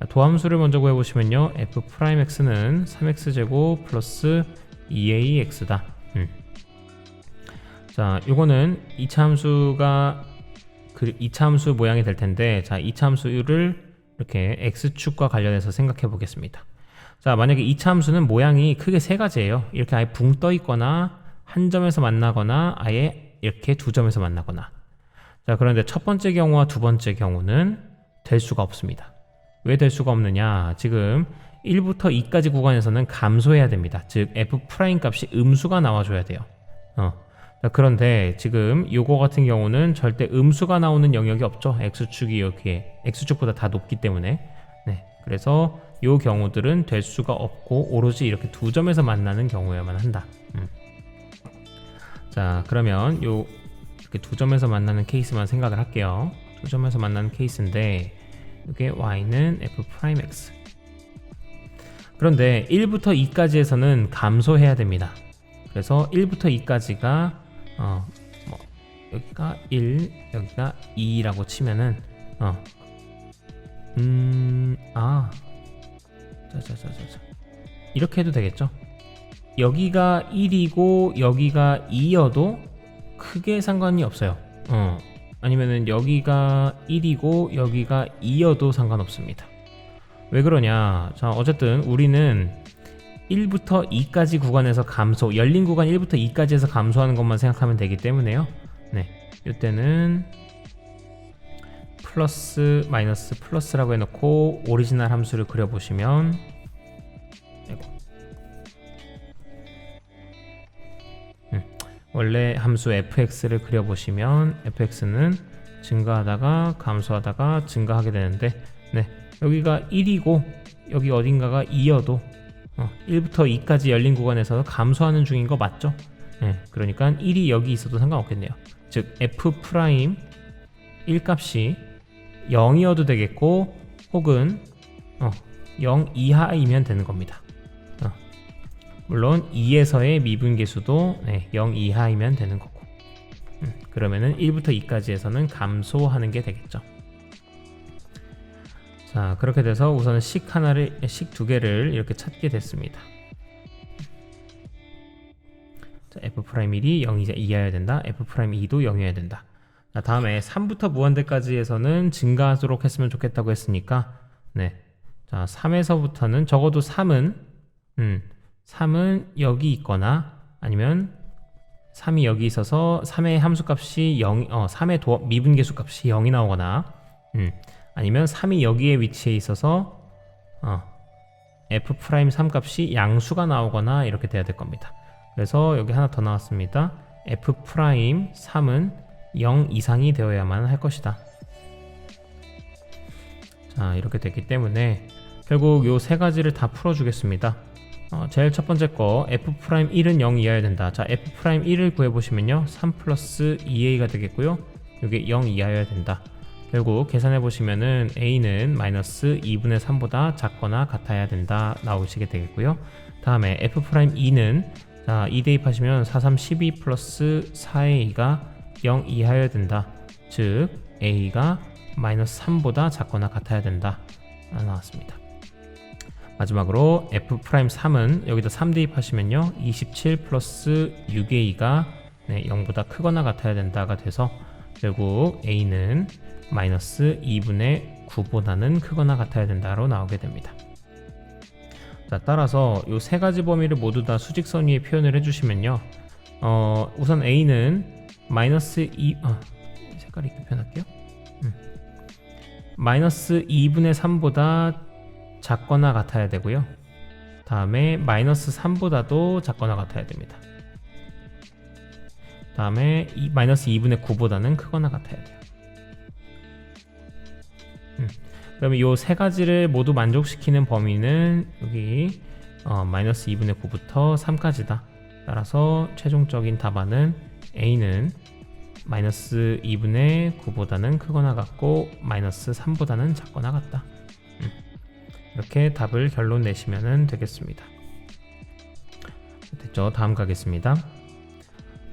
도함수를 먼저 구해보시면요. f'x는 3x제곱 플러스 2ax다. 자, 요거는 2차 함수가 2차 함수 모양이 될 텐데, 자, 2차 함수를 이렇게 x축과 관련해서 생각해 보겠습니다. 자, 만약에 2차 함수는 모양이 크게 세 가지예요. 이렇게 아예 붕 떠 있거나 한 점에서 만나거나 아예 이렇게 두 점에서 만나거나. 자, 그런데 첫 번째 경우와 두 번째 경우는 될 수가 없습니다. 왜 될 수가 없느냐? 지금 1부터 2까지 구간에서는 감소해야 됩니다. 즉 f' 값이 음수가 나와줘야 돼요. 자, 그런데 지금 요거 같은 경우는 절대 음수가 나오는 영역이 없죠. x축이 여기에 x축보다 다 높기 때문에. 네, 그래서 요 경우들은 될 수가 없고 오로지 이렇게 두 점에서 만나는 경우에만 한다. 자, 그러면 요 이렇게 두 점에서 만나는 케이스만 생각을 할게요. 두 점에서 만나는 케이스인데 이게 y는 f'x. 그런데 1부터 2까지에서는 감소해야 됩니다. 그래서 1부터 2까지가 여기가 1, 여기가 2라고 치면은 이렇게 해도 되겠죠? 여기가 1이고 여기가 2여도 크게 상관이 없어요. 아니면은 여기가 1이고 여기가 2여도 상관없습니다. 왜 그러냐? 자, 어쨌든 우리는 1부터 2까지 구간에서 감소, 열린 구간 1부터 2까지 해서 감소하는 것만 생각하면 되기 때문에요. 네, 이때는 플러스 마이너스 플러스라고 해놓고 오리지널 함수를 그려보시면, 원래 함수 fx를 그려보시면 fx는 증가하다가 감소하다가 증가하게 되는데, 네, 여기가 1이고 여기 어딘가가 2여도 1부터 2까지 열린 구간에서 감소하는 중인 거 맞죠? 네, 그러니까 1이 여기 있어도 상관없겠네요. 즉 f' 1값이 0이어도 되겠고 혹은 0 이하이면 되는 겁니다. 물론 2에서의 미분계수도 0 이하이면 되는 거고, 그러면은 1부터 2까지에서는 감소하는 게 되겠죠. 자, 그렇게 돼서 우선은 식 두 개를 이렇게 찾게 됐습니다. 자, f'1이 0 이하여야 된다. f'2도 0이어야 된다. 자, 다음에 3부터 무한대까지에서는 증가하도록 했으면 좋겠다고 했으니까, 네, 자, 3에서부터는 적어도 3은 여기 있거나 아니면 3이 여기 있어서 3의 함수값이 3의 미분계수 값이 0이 나오거나, 아니면 3이 여기에 위치해 있어서 f'3 값이 양수가 나오거나 이렇게 돼야 될 겁니다. 그래서 여기 하나 더 나왔습니다. f'3은 0 이상이 되어야만 할 것이다. 자, 이렇게 됐기 때문에 결국 요 세 가지를 다 풀어주겠습니다. 제일 첫 번째 거 f'1은 0 이하여야 된다. 자, f'1을 구해보시면요 3 플러스 2a가 되겠고요, 이게 0 이하여야 된다. 결국 계산해 보시면은 a는 마이너스 2분의 3보다 작거나 같아야 된다 나오시게 되겠고요. 다음에 f'2는 자, 2 대입하시면 4, 3, 12 플러스 4a가 0 이하여야 된다. 즉 a가 마이너스 3보다 작거나 같아야 된다 나왔습니다. 마지막으로 f'3은 여기다 3 대입하시면요 27 플러스 6a가 0보다 크거나 같아야 된다가 돼서 결국 a는 마이너스 2분의 9보다는 크거나 같아야 된다로 나오게 됩니다. 자, 따라서 이 세 가지 범위를 모두 다 수직선 위에 표현을 해주시면요, 우선 a는 마이너스 2, 색깔 이렇게 표현할게요. 마이너스 2분의 3보다 작거나 같아야 되고요. 다음에 마이너스 3보다도 작거나 같아야 됩니다. 다음에 마이너스 2분의 9보다는 크거나 같아야 돼요. 그러면 이 세 가지를 모두 만족시키는 범위는 여기 마이너스 2분의 9부터 3까지다. 따라서 최종적인 답안은 a는 마이너스 2분의 9보다는 크거나 같고 마이너스 3보다는 작거나 같다. 이렇게 답을 결론 내시면 되겠습니다. 됐죠? 다음 가겠습니다.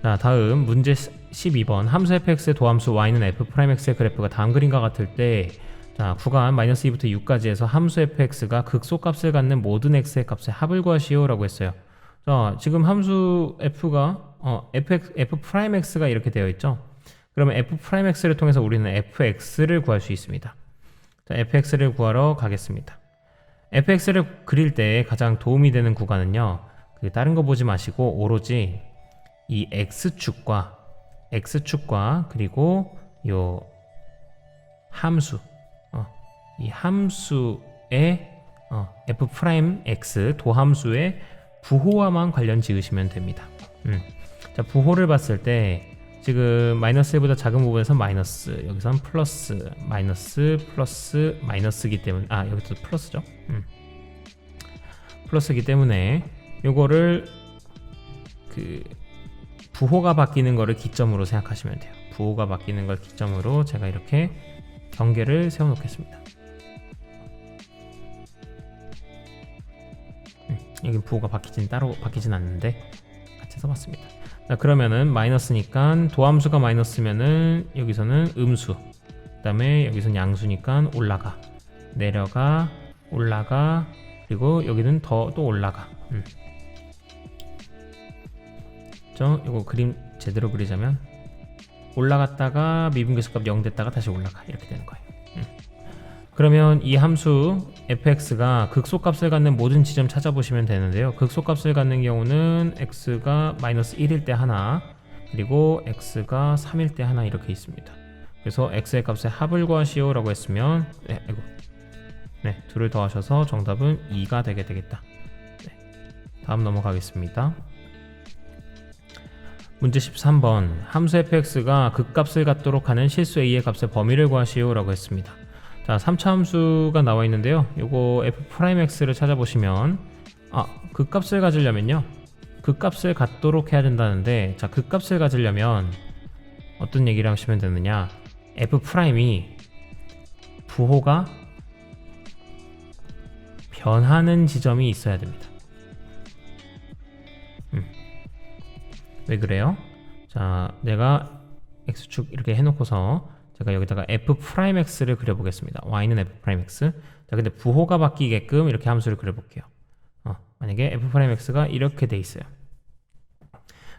자, 다음 문제 12번 함수 fx의 도함수 y는 f'x의 그래프가 다음 그림과 같을 때 자, 구간 -2부터 6까지 해서 함수 fx가 극소값을 갖는 모든 x의 값의 합을 구하시오 라고 했어요. 자, 지금 함수 f가 f'x가 이렇게 되어 있죠. 그러면 f'x를 통해서 우리는 fx를 구할 수 있습니다. 자, fx를 구하러 가겠습니다. fx를 그릴 때 가장 도움이 되는 구간은요, 다른 거 보지 마시고 오로지 이 x축과 그리고 요 함수 이 함수의 f'x 도함수의 부호와만 관련 지으시면 됩니다. 자, 부호를 봤을 때 지금 -1보다 작은 부분에서 마이너스, 여기선 플러스, 플러스, 마이너스이기 때문에 여기도 플러스죠. 플러스이기 때문에 요거를 부호가 바뀌는 거를 기점으로 생각하시면 돼요. 부호가 바뀌는 걸 기점으로 제가 이렇게 경계를 세워 놓겠습니다. 여기 부호가 따로 바뀌진 않는데 같이 써봤습니다. 자, 그러면은 마이너스니까 도함수가 마이너스면은 여기서는 음수, 그 다음에 여기서는 양수니까 올라가, 내려가, 올라가, 그리고 여기는 또 올라가. 이거 그림 제대로 그리자면 올라갔다가 미분계수값 0 됐다가 다시 올라가, 이렇게 되는 거예요. 그러면 이 함수 fx가 극소값을 갖는 모든 지점 찾아보시면 되는데요. 극소값을 갖는 경우는 x가 -1일 때 하나, 그리고 x가 3일 때 하나 이렇게 있습니다. 그래서 x의 값의 합을 구하시오 라고 했으면 둘을 더하셔서 정답은 2가 되게 되겠다. 다음 넘어가겠습니다. 문제 13번 함수 fx가 극값을 갖도록 하는 실수 a의 값의 범위를 구하시오 라고 했습니다. 자, 3차 함수가 나와 있는데요. 요거 f'x를 찾아보시면 극값을 가지려면요, 극값을 갖도록 해야 된다는데, 자, 극값을 가지려면 어떤 얘기를 하시면 되느냐, f'이 부호가 변하는 지점이 있어야 됩니다. 왜 그래요? 자, 내가 x축 이렇게 해놓고서 제가 여기다가 f'x를 그려보겠습니다. y는 f'x. 자, 근데 부호가 바뀌게끔 이렇게 함수를 그려볼게요. 만약에 f'x가 이렇게 돼 있어요.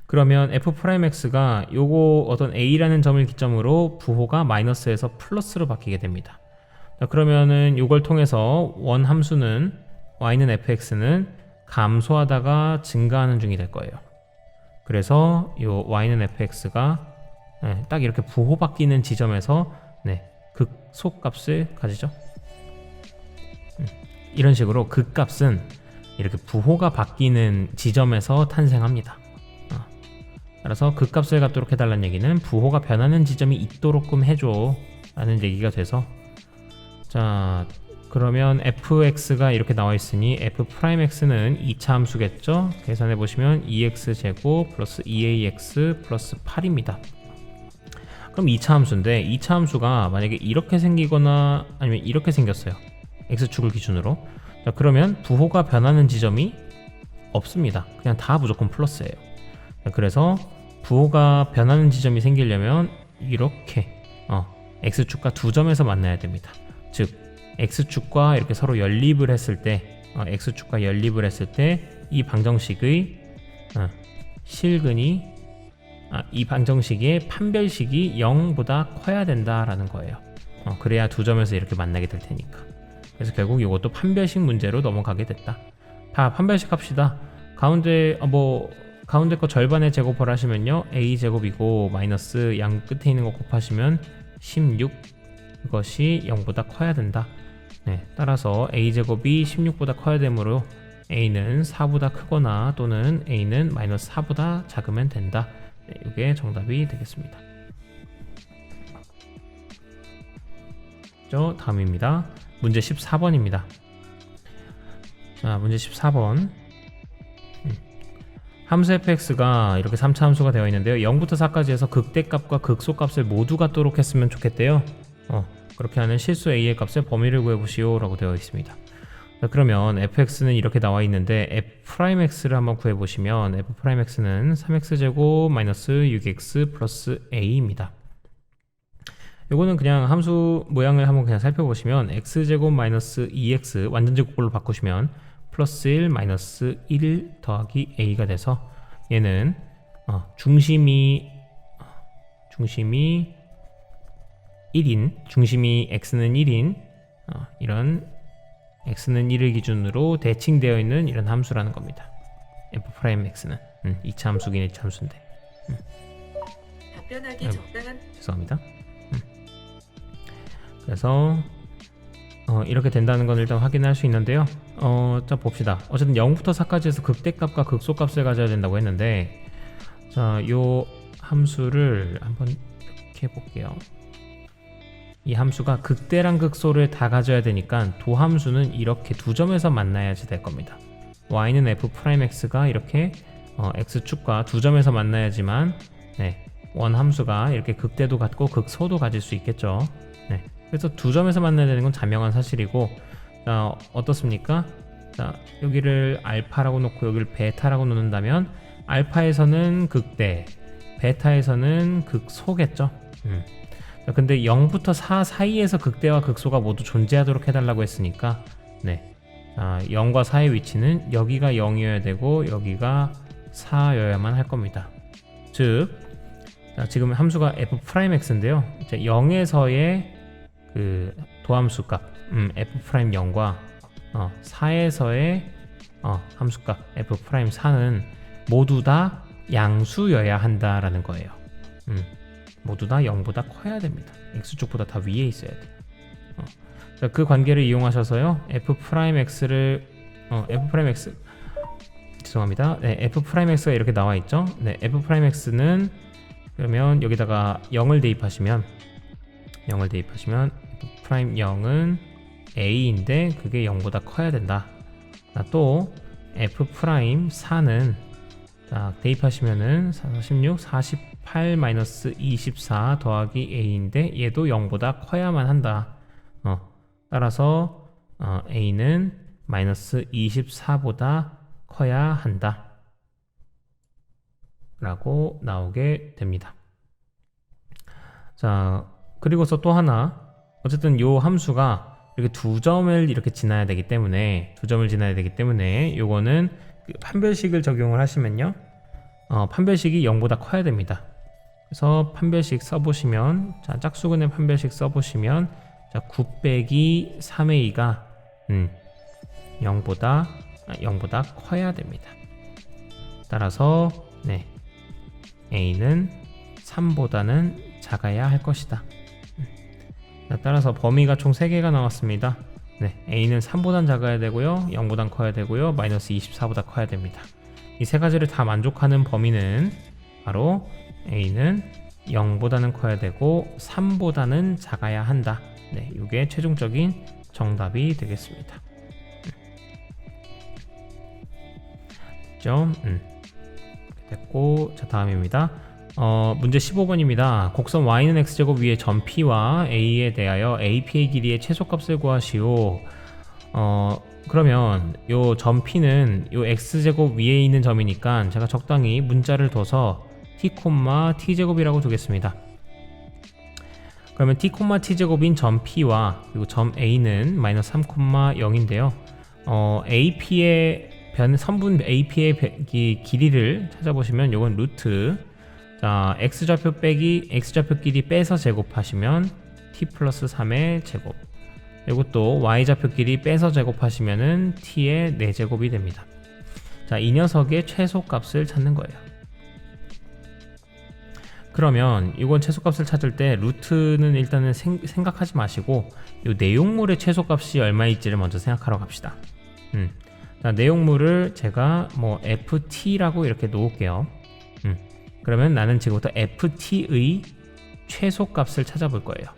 그러면 f'x가 요거 어떤 a라는 점을 기점으로 부호가 마이너스에서 플러스로 바뀌게 됩니다. 자, 그러면은 요걸 통해서 원 함수는 y는 fx는 감소하다가 증가하는 중이 될 거예요. 그래서 요 y는 fx가 딱 이렇게 부호 바뀌는 지점에서 극소값을 가지죠. 이런 식으로 극값은 이렇게 부호가 바뀌는 지점에서 탄생합니다. 따라서 극값을 갖도록 해달라는 얘기는 부호가 변하는 지점이 있도록끔 해줘 라는 얘기가 돼서, 자, 그러면 fx가 이렇게 나와 있으니 f'x는 2차 함수겠죠. 계산해 보시면 2x제곱 플러스 2ax 플러스 8입니다. 그럼 2차 함수인데 2차 함수가 만약에 이렇게 생기거나 아니면 이렇게 생겼어요. x축을 기준으로. 자, 그러면 부호가 변하는 지점이 없습니다. 그냥 다 무조건 플러스예요. 자, 그래서 부호가 변하는 지점이 생기려면 이렇게 x축과 두 점에서 만나야 됩니다. 즉 x축과 이렇게 서로 연립을 했을 때 x축과 연립을 했을 때 이 방정식의 실근이 이 방정식의 판별식이 0보다 커야 된다라는 거예요. 그래야 두 점에서 이렇게 만나게 될 테니까. 그래서 결국 이것도 판별식 문제로 넘어가게 됐다. 다 판별식 합시다. 가운데 가운데 거 절반의 제곱을 하시면요, a 제곱이고 마이너스 양 끝에 있는 거 곱하시면 16, 그것이 0보다 커야 된다. 따라서 a 제곱이 16보다 커야 되므로 a는 4보다 크거나 또는 a는 마이너스 4보다 작으면 된다. 이게 정답이 되겠습니다. 다음입니다. 문제 14번입니다. 자, 문제 14번. 함수 fx가 이렇게 3차 함수가 되어 있는데요. 0부터 4까지 해서 극대값과 극소값을 모두 갖도록 했으면 좋겠대요. 그렇게 하는 실수 a의 값의 범위를 구해보시오 라고 되어 있습니다. 자, 그러면 fx는 이렇게 나와 있는데 f'x를 한번 구해보시면 f'x는 3x제곱 마이너스 6x 플러스 a입니다. 요거는 그냥 함수 모양을 한번 그냥 살펴보시면 x제곱 마이너스 2x 완전제곱꼴로 바꾸시면 플러스 1 마이너스 1 더하기 a가 돼서 얘는 중심이 1인 중심이 x는 1인 이런 x는 1을 기준으로 대칭되어 있는 이런 함수라는 겁니다. f'x는 2차 함수긴 1차 함수인데 답변하기 적당한 죄송합니다. 그래서 이렇게 된다는 건 일단 확인할 수 있는데요. 자 봅시다. 어쨌든 0부터 4까지 해서 극대값과 극소값을 가져야 된다고 했는데, 자, 요 함수를 한번 이렇게 해볼게요. 이 함수가 극대랑 극소를 다 가져야 되니까 도함수는 이렇게 두 점에서 만나야지 될 겁니다. y는 f'x가 이렇게 x축과 두 점에서 만나야지만 원함수가 이렇게 극대도 갖고 극소도 가질 수 있겠죠. 그래서 두 점에서 만나야 되는 건 자명한 사실이고, 자, 어떻습니까? 자, 여기를 알파라고 놓고 여기를 베타라고 놓는다면 알파에서는 극대, 베타에서는 극소겠죠. 자, 근데 0부터 4 사이에서 극대와 극소가 모두 존재하도록 해달라고 했으니까, 자, 0과 4의 위치는 여기가 0이어야 되고 여기가 4여야만 할 겁니다. 즉, 자, 지금 함수가 f'x인데요. 0에서의 그 도함수값 f'0과 4에서의 함수값 f'4는 모두 다 양수여야 한다라는 거예요. 모두 다 0보다 커야 됩니다. x축보다 다 위에 있어야 돼. 자, 그 관계를 이용하셔서요. f'x를 f'x 죄송합니다. f'x가 이렇게 나와 있죠. f'x는 그러면 여기다가 0을 대입하시면 f'0은 a인데 그게 0보다 커야 된다. 또 f'4는 자, 대입하시면은 16, 48 마이너스 24 더하기 a인데 얘도 0보다 커야만 한다. 따라서 a는 마이너스 24보다 커야 한다 라고 나오게 됩니다. 자, 그리고서 또 하나, 어쨌든 요 함수가 이렇게 두 점을 이렇게 지나야 되기 때문에 요거는 그 판별식을 적용을 하시면요, 판별식이 0보다 커야 됩니다. 그래서 판별식 써보시면, 자, 짝수근의 판별식 써보시면, 자, 9 빼기 3a가 0보다 커야 됩니다. 따라서 a는 3보다는 작아야 할 것이다. 자, 따라서 범위가 총 3개가 나왔습니다. a는 3보단 작아야 되고요, 0보단 커야 되고요, 마이너스 24보다 커야 됩니다. 이 세 가지를 다 만족하는 범위는 바로 a는 0보다는 커야 되고 3보다는 작아야 한다. 이게 최종적인 정답이 되겠습니다. 됐죠? 됐고, 자, 다음입니다. 문제 15번입니다. 곡선 y는 x제곱 위에 점 p와 a에 대하여 AP의 길이의 최소값을 구하시오. 그러면 요 점 p는 요 x제곱 위에 있는 점이니까 제가 적당히 문자를 둬서 t, t제곱이라고 두겠습니다. 그러면 t, t제곱인 점 p와 그리고 점 a는 마이너스 3, 0인데요. AP의 선분 AP의 길이를 찾아보시면 요건 루트, 자, x좌표 빼기 x좌표 길이 빼서 제곱하시면 t 플러스 3의 제곱, 그리고 또 y좌표 길이 빼서 제곱하시면은 t의 4제곱이 됩니다. 자, 이 녀석의 최소값을 찾는 거예요. 그러면 이건 최소값을 찾을 때 루트는 일단은 생각하지 마시고 이 내용물의 최소값이 얼마일지를 먼저 생각하러 갑시다. 자, 내용물을 제가 뭐 ft라고 이렇게 놓을게요. 그러면 나는 지금부터 ft의 최소값을 찾아볼 거예요.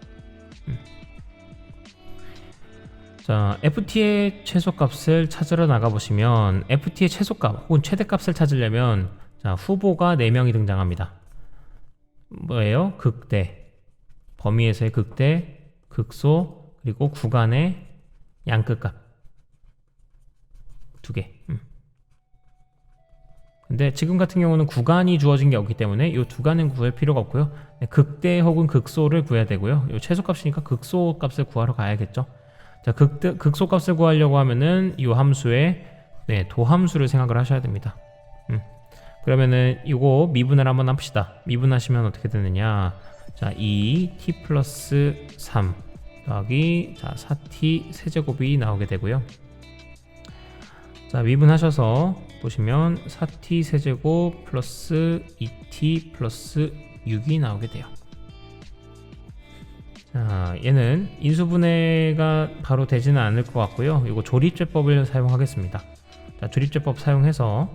자, ft의 최소값을 찾으러 나가보시면 ft의 최소값 혹은 최대값을 찾으려면, 자, 후보가 4명이 등장합니다. 뭐예요? 극대, 범위에서의 극대, 극소, 그리고 구간의 양끝값. 2개. 근데 지금 같은 경우는 구간이 주어진 게 없기 때문에 이 두 간은 구할 필요가 없고요. 네, 극대 혹은 극소를 구해야 되고요. 이 최소값이니까 극소 값을 구하러 가야겠죠. 자, 극소 값을 구하려고 하면은 이 함수의 도함수를 생각을 하셔야 됩니다. 그러면은 이거 미분을 한번 합시다. 미분하시면 어떻게 되느냐? 자, 2t 플러스 3 더하기 4t 세제곱이 나오게 되고요. 자, 미분하셔서 보시면 4t 세제곱 플러스 2t 플러스 6이 나오게 돼요. 자, 얘는 인수분해가 바로 되지는 않을 것 같고요. 이거 조립제법을 사용하겠습니다. 자, 조립제법 사용해서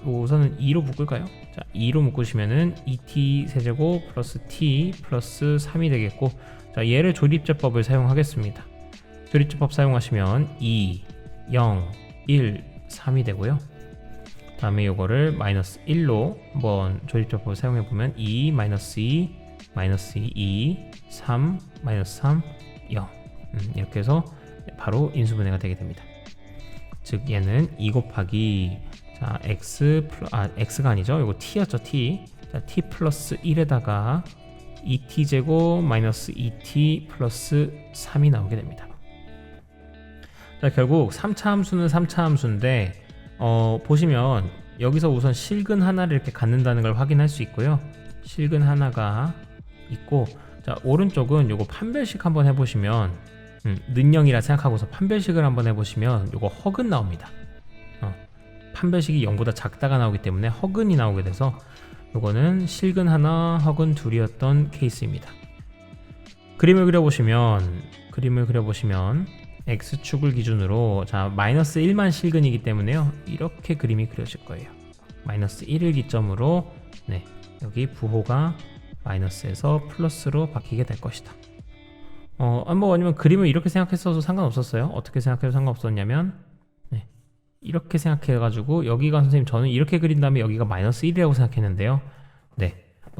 우선은 2로 묶을까요? 자, 2로 묶으시면은 2t 세제곱 플러스 t 플러스 3이 되겠고, 자, 얘를 조립제법을 사용하겠습니다. 조립제법 사용하시면 2, 0, 1, 3이 되고요. 다음에 이거를 마이너스 1로 한번 조립제법을 사용해보면 2, 마이너스 2, 마이너스 2, 3, 마이너스 3, 0 이렇게 해서 바로 인수분해가 되게 됩니다. 즉 얘는 2 곱하기 자 x가 아니죠. 이거 t였죠. t. 자, t 플러스 1에다가 2t 제곱 마이너스 2t 플러스 3이 나오게 됩니다. 자, 결국 3차 함수는 3차 함수인데 보시면 여기서 우선 실근 하나를 이렇게 갖는다는 걸 확인할 수 있고요. 실근 하나가 있고, 자, 오른쪽은 요거 판별식 한번 해보시면 는영이라 생각하고서 판별식을 한번 해보시면 요거 허근 나옵니다. 판별식이 0보다 작다가 나오기 때문에 허근이 나오게 돼서 요거는 실근 하나 허근 둘이었던 케이스입니다. 그림을 그려보시면 x축을 기준으로 자 마이너스 1만 실근이기 때문에요. 이렇게 그림이 그려질 거예요. 마이너스 1을 기점으로 여기 부호가 마이너스에서 플러스로 바뀌게 될 것이다. 아니면 그림을 이렇게 생각했어도 상관없었어요. 어떻게 생각해도 상관없었냐면 이렇게 생각해가지고 여기가 선생님 저는 이렇게 그린 다음에 여기가 마이너스 1이라고 생각했는데요.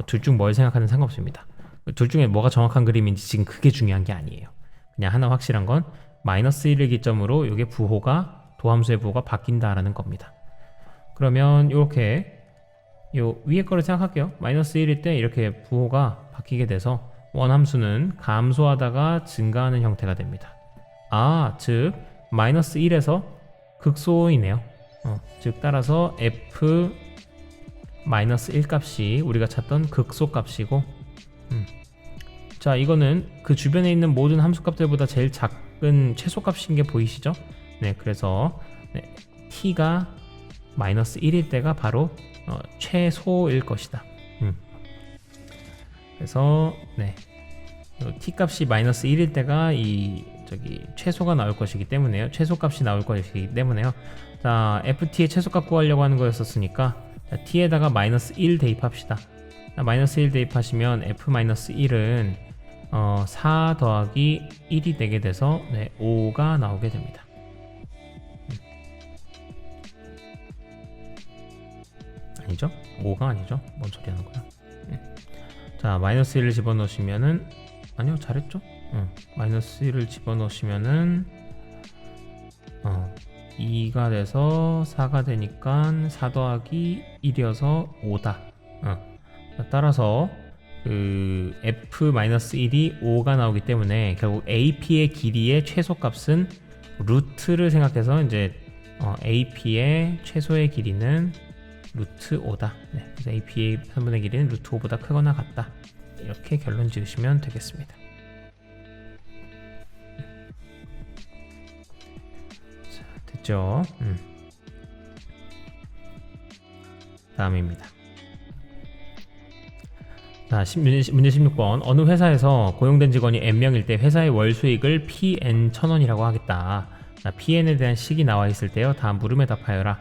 둘 중 뭘 생각하든 상관없습니다. 둘 중에 뭐가 정확한 그림인지 지금 그게 중요한 게 아니에요. 그냥 하나 확실한 건 마이너스 1을 기점으로 이게 부호가 도함수의 부호가 바뀐다라는 겁니다. 그러면 이렇게 요 위에 거를 생각할게요. 마이너스 1일 때 이렇게 부호가 바뀌게 돼서 원함수는 감소하다가 증가하는 형태가 됩니다. 즉 마이너스 1에서 극소이네요. 즉 따라서 f 마이너스 1 값이 우리가 찾던 극소 값이고, 자, 이거는 그 주변에 있는 모든 함수 값들보다 제일 작은 최소 값인 게 보이시죠? 그래서 t가 마이너스 1일 때가 바로 최소일 것이다. 그래서 t 값이 마이너스 1일 때가 최소가 나올 것이기 때문에요. 최소 값이 나올 것이기 때문에요. 자, ft의 최소값 구하려고 하는 거였었으니까 자, t에다가 마이너스 1 대입합시다. 자, 마이너스 1 대입하시면 f 마이너스 1은 4 더하기 1이 되게 돼서 5가 나오게 됩니다. 아니죠? 5가 아니죠? 뭔 소리 하는 거야? 자, 마이너스 1을 집어넣으시면은 아니요, 잘했죠? 마이너스 1을 집어넣으시면은 2가 돼서 4가 되니까 4 더하기 1이어서 5다. 따라서 그 f-1이 5가 나오기 때문에 결국 ap의 길이의 최소값은 루트를 생각해서 이제 ap의 최소의 길이는 루트 5다. 그래서 ap의 3분의 길이는 루트 5보다 크거나 같다. 이렇게 결론 지으시면 되겠습니다. 자, 됐죠? 다음입니다. 자, 문제 16번. 어느 회사에서 고용된 직원이 n명일 때 회사의 월 수익을 pn 1000원이라고 하겠다. 자, pn에 대한 식이 나와 있을 때요. 다음 물음에 답하여라.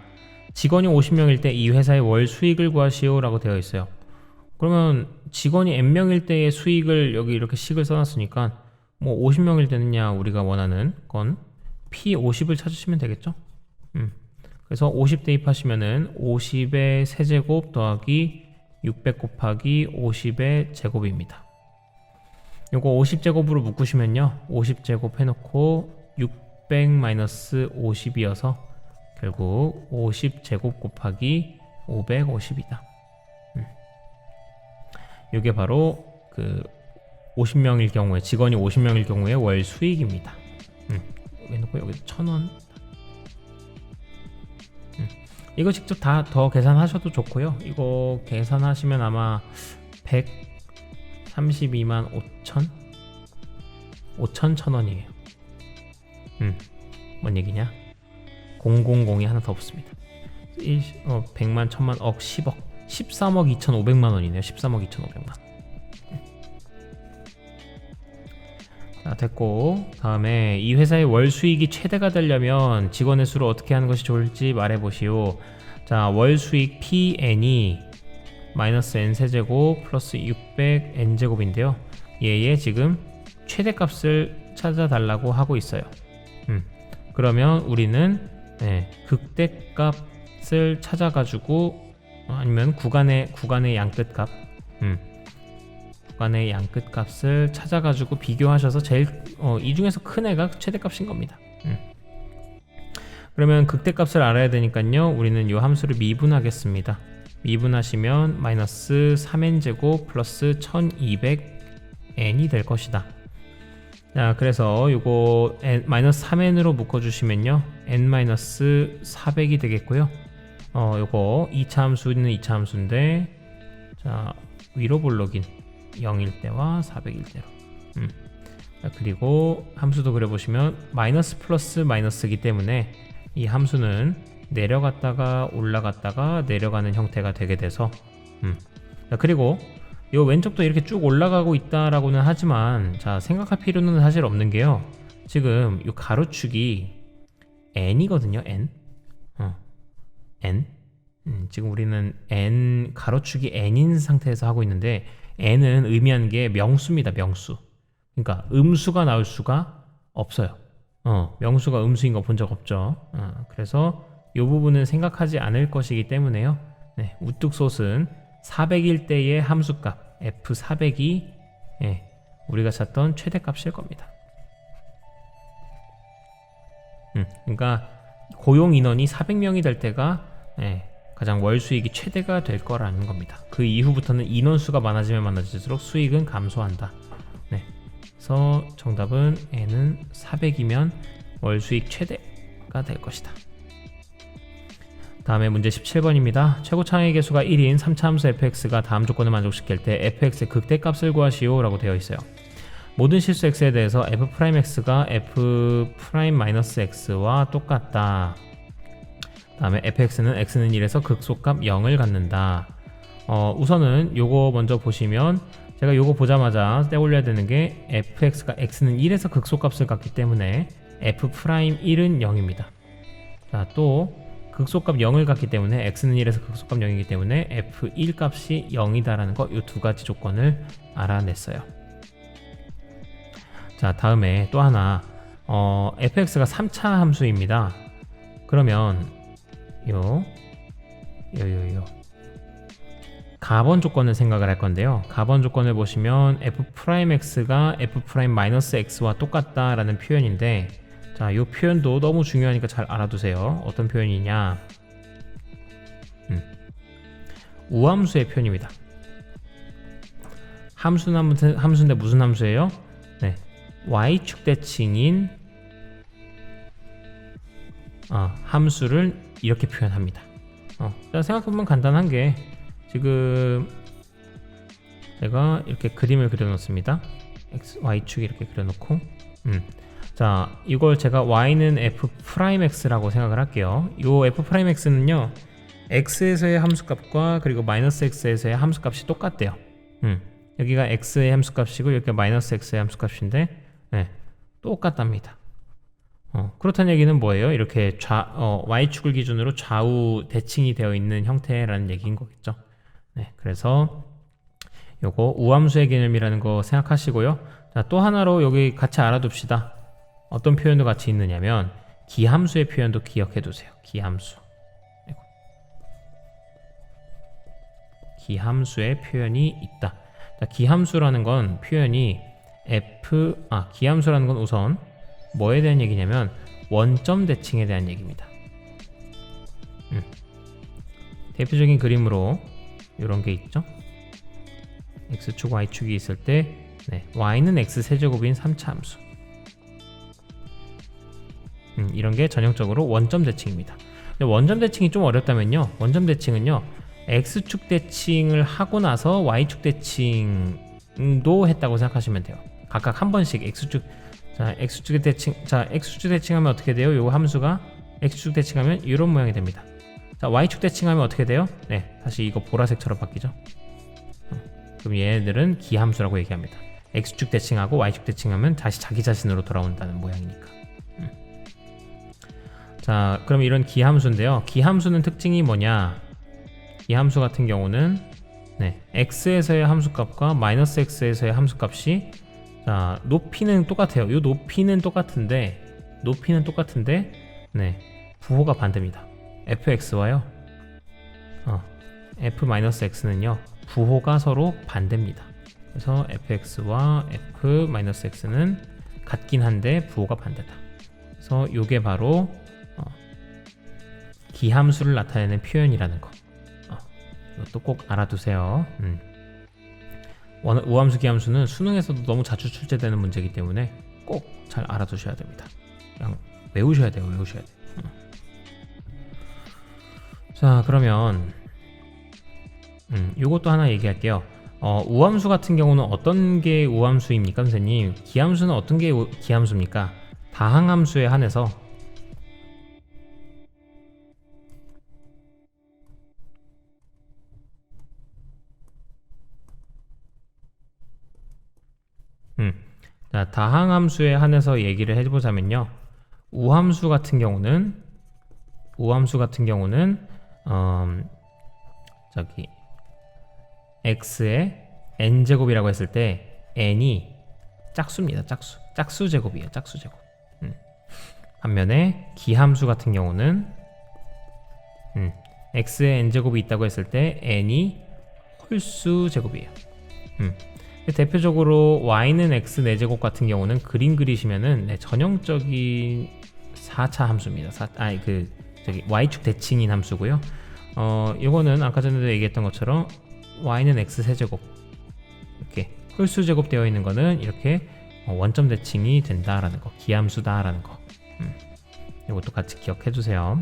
직원이 50명일 때 이 회사의 월 수익을 구하시오 라고 되어 있어요. 그러면 직원이 n명일 때의 수익을 여기 이렇게 식을 써놨으니까 뭐 50명일 때는야 우리가 원하는 건 p50을 찾으시면 되겠죠. 그래서 50 대입하시면은 50의 세제곱 더하기 600 곱하기 50의 제곱입니다. 요거 50제곱으로 묶으시면요 50제곱 해놓고 600 마이너스 50이어서 결국 50제곱 곱하기 550이다. 이게 바로 그 50명일 경우에, 직원이 50명일 경우에 월 수익입니다. 여기 놓고 여기 1000원. 이거 직접 다 더 계산하셔도 좋고요. 이거 계산하시면 아마 132만 5천 1000원이에요. 뭔 얘기냐? 000이 하나 더 없습니다. 100만 1000만 억 10억 13억 2,500만 원이네요. 13억 2,500만 원. 자, 됐고, 다음에 이 회사의 월 수익이 최대가 되려면 직원의 수를 어떻게 하는 것이 좋을지 말해보시오. 자, 월 수익 PN이 마이너스 N 세제곱 플러스 600 N제곱인데요. 얘의 지금 최대값을 찾아달라고 하고 있어요. 그러면 우리는 극대값을 찾아가지고, 아니면 구간의 양끝값, 구간의 양끝값을 찾아가지고 비교하셔서 제일 이 중에서 큰 애가 최대값인 겁니다. 그러면 극대값을 알아야 되니까요, 우리는 이 함수를 미분하겠습니다. 미분하시면 마이너스 3n제곱 플러스 1200n이 될 것이다. 자, 그래서 요거 마이너스 3n으로 묶어주시면요, n-400이 되겠고요. 요거 2차 함수는 2차 함수인데, 자, 위로 볼록인 0일 때와 400일 때로. 자, 그리고 함수도 그려보시면 마이너스 플러스 마이너스이기 때문에 이 함수는 내려갔다가 올라갔다가 내려가는 형태가 되게 돼서, 자, 그리고 요 왼쪽도 이렇게 쭉 올라가고 있다라고는 하지만, 자, 생각할 필요는 사실 없는 게요, 지금 요 가로축이 n이거든요. n. n. 지금 우리는 n, 가로축이 n인 상태에서 하고 있는데, n은 의미하는 게 명수입니다. 명수. 그러니까 음수가 나올 수가 없어요. 명수가 음수인 거 본 적 없죠. 그래서 이 부분은 생각하지 않을 것이기 때문에요. 네, 우뚝 솟은 400일 때의 함수값 F400이 우리가 찾던 최대값일 겁니다. 그러니까 고용 인원이 400명이 될 때가 가장 월 수익이 최대가 될 거라는 겁니다. 그 이후부터는 인원수가 많아지면 많아질수록 수익은 감소한다. 네. 그래서 정답은 n은 400이면 월 수익 최대가 될 것이다. 다음에 문제 17번입니다. 최고 창의 개수가 1인 3차 함수 fx가 다음 조건을 만족시킬 때 fx의 극대값을 구하시오 라고 되어 있어요. 모든 실수 x에 대해서 f'x가 f'-x와 똑같다. 다음에 fx는 x는 1에서 극소값 0을 갖는다. 우선은 요거 먼저 보시면, 제가 요거 보자마자 떼올려야 되는 게, fx가 x는 1에서 극소값을 갖기 때문에 f'1은 0입니다. 자, 또 극소값 0을 갖기 때문에 x는 1에서 극소값 0이기 때문에 f1 값이 0이다라는 거, 요 두 가지 조건을 알아냈어요. 자, 다음에 또 하나, fx가 3차 함수입니다. 그러면 요 가번 조건을 생각을 할 건데요. 가번 조건을 보시면 f'x가 f'-x와 똑같다라는 표현인데, 자, 이 표현도 너무 중요하니까 잘 알아두세요. 어떤 표현이냐? 우함수의 표현입니다. 함수인데 무슨 함수예요? 네, y축 대칭인 함수를 이렇게 표현합니다. 자, 생각해보면 간단한 게, 지금 제가 이렇게 그림을 그려놓습니다. y축 이렇게 그려놓고, 자, 이걸 제가 y는 f'x라고 생각을 할게요. 요 f'x는요, x에서의 함수값과 그리고 마이너스 x에서의 함수값이 똑같대요. 여기가 x의 함수값이고 여기가 마이너스 x의 함수값인데, 똑같답니다. 그렇다는 얘기는 뭐예요? 이렇게 y축을 기준으로 좌우 대칭이 되어 있는 형태라는 얘기인 거겠죠. 네, 그래서 요거 우함수의 개념이라는 거 생각하시고요. 자, 또 하나로 여기 같이 알아둡시다. 어떤 표현도 같이 있느냐면 기함수의 표현도 기억해 두세요. 기함수. 기함수의 표현이 있다. 자, 기함수라는 건 표현이 기함수라는 건 우선 뭐에 대한 얘기냐면 원점 대칭에 대한 얘기입니다. 대표적인 그림으로 이런 게 있죠. x축, y축이 있을 때 y는 x세제곱인 3차 함수. 이런 게 전형적으로 원점 대칭입니다. 근데 원점 대칭이 좀 어렵다면요, 원점 대칭은요 x축 대칭을 하고 나서 y축 대칭도 했다고 생각하시면 돼요. 각각 한 번씩 x축 대칭하면 어떻게 돼요? 요 함수가 x축 대칭하면 이런 모양이 됩니다. 자, y축 대칭하면 어떻게 돼요? 다시 이거 보라색처럼 바뀌죠. 그럼 얘네들은 기함수라고 얘기합니다. x축 대칭하고 y축 대칭하면 다시 자기 자신으로 돌아온다는 모양이니까. 자, 그럼 이런 기함수인데요. 기함수는 특징이 뭐냐? 기함수 같은 경우는 x에서의 함수값과 마이너스 x에서의 함수값이, 자, 높이는 똑같아요. 이 높이는 똑같은데 부호가 반대입니다. fx와요 f-x는요 부호가 서로 반대입니다. 그래서 fx와 f-x는 같긴 한데 부호가 반대다. 그래서 이게 바로 기함수를 나타내는 표현이라는 거. 이것도 꼭 알아두세요. 우함수, 기함수는 수능에서도 너무 자주 출제되는 문제이기 때문에 꼭 잘 알아두셔야 됩니다. 그냥 외우셔야 돼요. 자, 그러면 요것도 하나 얘기할게요. 우함수 같은 경우는 어떤 게 우함수입니까, 선생님? 기함수는 어떤 게 기함수입니까? 다항함수에 한해서 자, 다항함수에 한해서 얘기를 해보자면요, 우함수 같은 경우는 저기 x의 n제곱이라고 했을 때 n이 짝수입니다. 짝수 제곱이에요. 짝수 제곱. 반면에 기함수 같은 경우는 x의 n제곱이 있다고 했을 때 n이 홀수 제곱이에요. 대표적으로 y는 x 4제곱 같은 경우는 그림 그리시면은 전형적인 4차 함수입니다. y축 대칭인 함수고요. 이거는 아까 전에도 얘기했던 것처럼 y는 x 세제곱 이렇게 홀수 제곱 되어 있는 거는 이렇게 원점 대칭이 된다라는 거, 기함수다라는 거. 이것도 같이 기억해 주세요.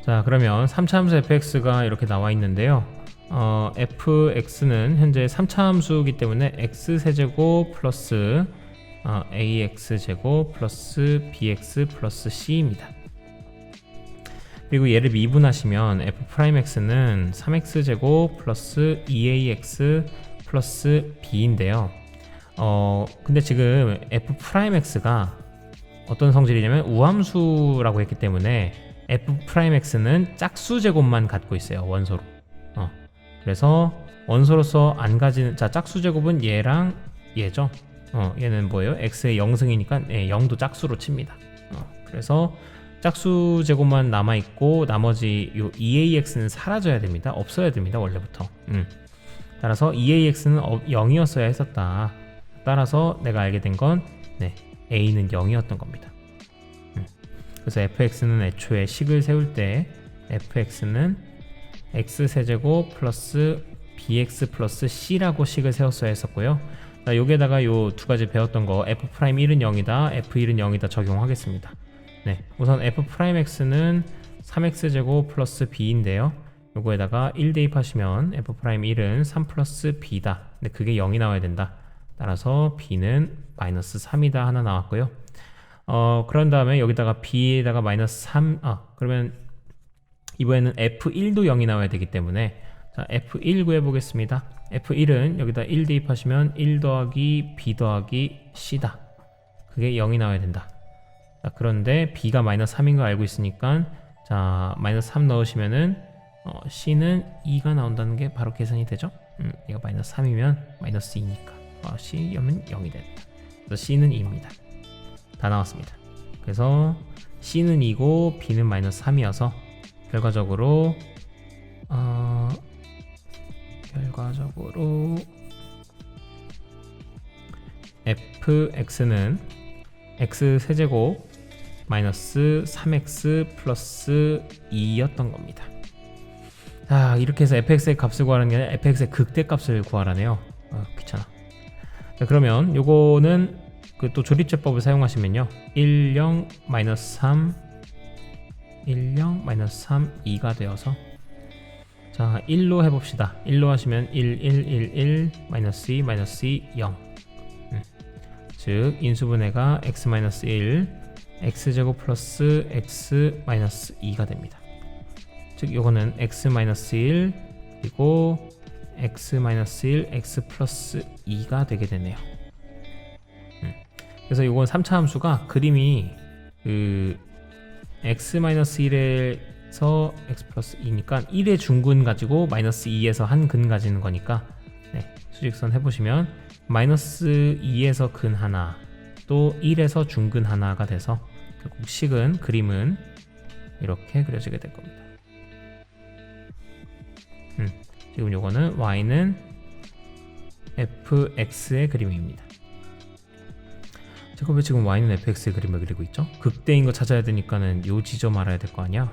자, 그러면 3차 함수 fx가 이렇게 나와 있는데요. fx는 현재 3차 함수이기 때문에 x세제곱 플러스 ax제곱 플러스 bx 플러스 c입니다. 그리고 얘를 미분하시면 f'x는 3x제곱 플러스 2ax 플러스 b인데요. 근데 지금 f'x가 어떤 성질이냐면 우함수라고 했기 때문에 f'x는 짝수 제곱만 갖고 있어요. 원소로. 그래서 원소로서 안 가지는, 자, 짝수 제곱은 얘랑 얘죠. 얘는 뭐예요? x의 0승이니까 0도 짝수로 칩니다. 그래서 짝수 제곱만 남아 있고 나머지 요 2ax는 사라져야 됩니다. 없어야 됩니다. 원래부터. 따라서 2ax는 0이었어야 했었다. 따라서 내가 알게 된 건 a는 0이었던 겁니다. 그래서 fx는 애초에 식을 세울 때 fx는 x세제곱 플러스 bx 플러스 c라고 식을 세웠어야 했었고요. 자, 여기에다가 요 두 가지 배웠던 거 f'1은 0이다, f1은 0이다 적용하겠습니다. 우선 f'x는 3x제곱 플러스 b인데요. 요거에다가 1 대입하시면 f'1은 3 플러스 b다. 근데 그게 0이 나와야 된다. 따라서 b는 마이너스 3이다 하나 나왔고요. 그런 다음에 여기다가 b에다가 마이너스 3, 그러면 이번에는 f1도 0이 나와야 되기 때문에, 자, f1 구해보겠습니다. f1은 여기다 1 대입하시면 1 더하기 b 더하기 c다. 그게 0이 나와야 된다. 자, 그런데 b가 마이너스 3인 거 알고 있으니까, 자, 마이너스 3 넣으시면은 c는 2가 나온다는 게 바로 계산이 되죠. 얘가 마이너스 3이면 마이너스 2니까 c면 0이 된다. 그래서 c는 2입니다. 다 나왔습니다. 그래서 c는 2고 b는 마이너스 3이어서 결과적으로 fx는 x 세제곱 마이너스 3x 플러스 2였던 겁니다. 자, 이렇게 해서 fx의 값을 구하는 게 아니라 fx의 극대값을 구하라네요. 귀찮아. 자, 그러면 요거는 그 또 조립제법을 사용하시면요, 1, 0, 마이너스 3, 1, 0, 마이너스 3, 2가 되어서, 자, 1로 해봅시다. 1로 하시면 1, 1, 1, 1, 마이너스 2, 마이너스 2, 0. 즉 인수분해가 x 마이너스 1, x제곱 플러스 x 마이너스 2가 됩니다. 즉 요거는 x 마이너스 1 그리고 x 마이너스 1, x 플러스 2가 되게 되네요. 그래서 요건 3차 함수가 그림이 그 x 마이너스 1에서 x 플러스 2니까 1의 중근 가지고 마이너스 2에서 한 근 가지는 거니까, 네, 수직선 해보시면 마이너스 2에서 근 하나 또 1에서 중근 하나가 돼서 결국 식은 그림은 이렇게 그려지게 될 겁니다. 지금 요거는 y는 fx의 그림입니다. 제가 왜 지금 y는 fx의 그림을 그리고 있죠? 극대인 거 찾아야 되니까는 요 지점 알아야 될 거 아니야?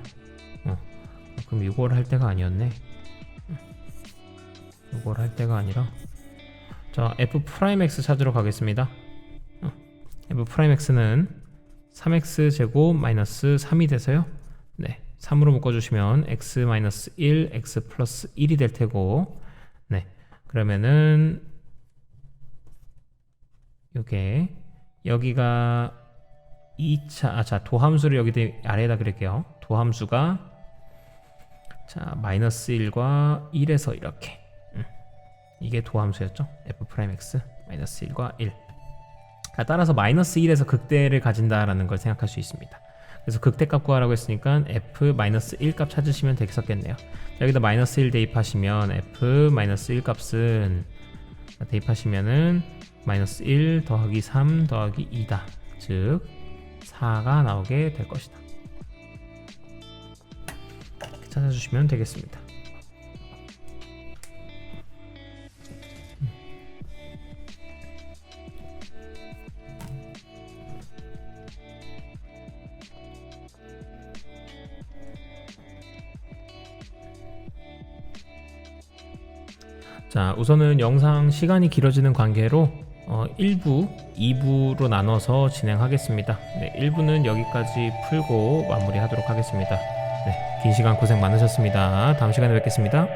그럼 이걸 할 때가 아니었네. 이걸 할 때가 아니라, 자, f'x 찾으러 가겠습니다. f'x는 3x 제곱 마이너스 3이 돼서요, 네, 3으로 묶어주시면 x 마이너스 1, x 플러스 1이 될 테고, 네, 그러면은 요게 여기가 2차, 자, 도함수를 여기 아래에다 그릴게요. 도함수가, 자, 마이너스 1과 1에서 이렇게, 이게 도함수였죠. f'x 마이너스 1과 1. 따라서 마이너스 1에서 극대를 가진다라는 걸 생각할 수 있습니다. 그래서 극대값 구하라고 했으니까 f 마이너스 1 값 찾으시면 되겠었겠네요. 여기다 마이너스 1 대입하시면 f 마이너스 1 값은, 대입하시면은 마이너스 1 더하기 3 더하기 2다. 즉 4가 나오게 될 것이다. 이렇게 찾아주시면 되겠습니다. 자, 우선은 영상 시간이 길어지는 관계로 1부, 2부로 나눠서 진행하겠습니다. 네, 1부는 여기까지 풀고 마무리하도록 하겠습니다. 네, 긴 시간 고생 많으셨습니다. 다음 시간에 뵙겠습니다.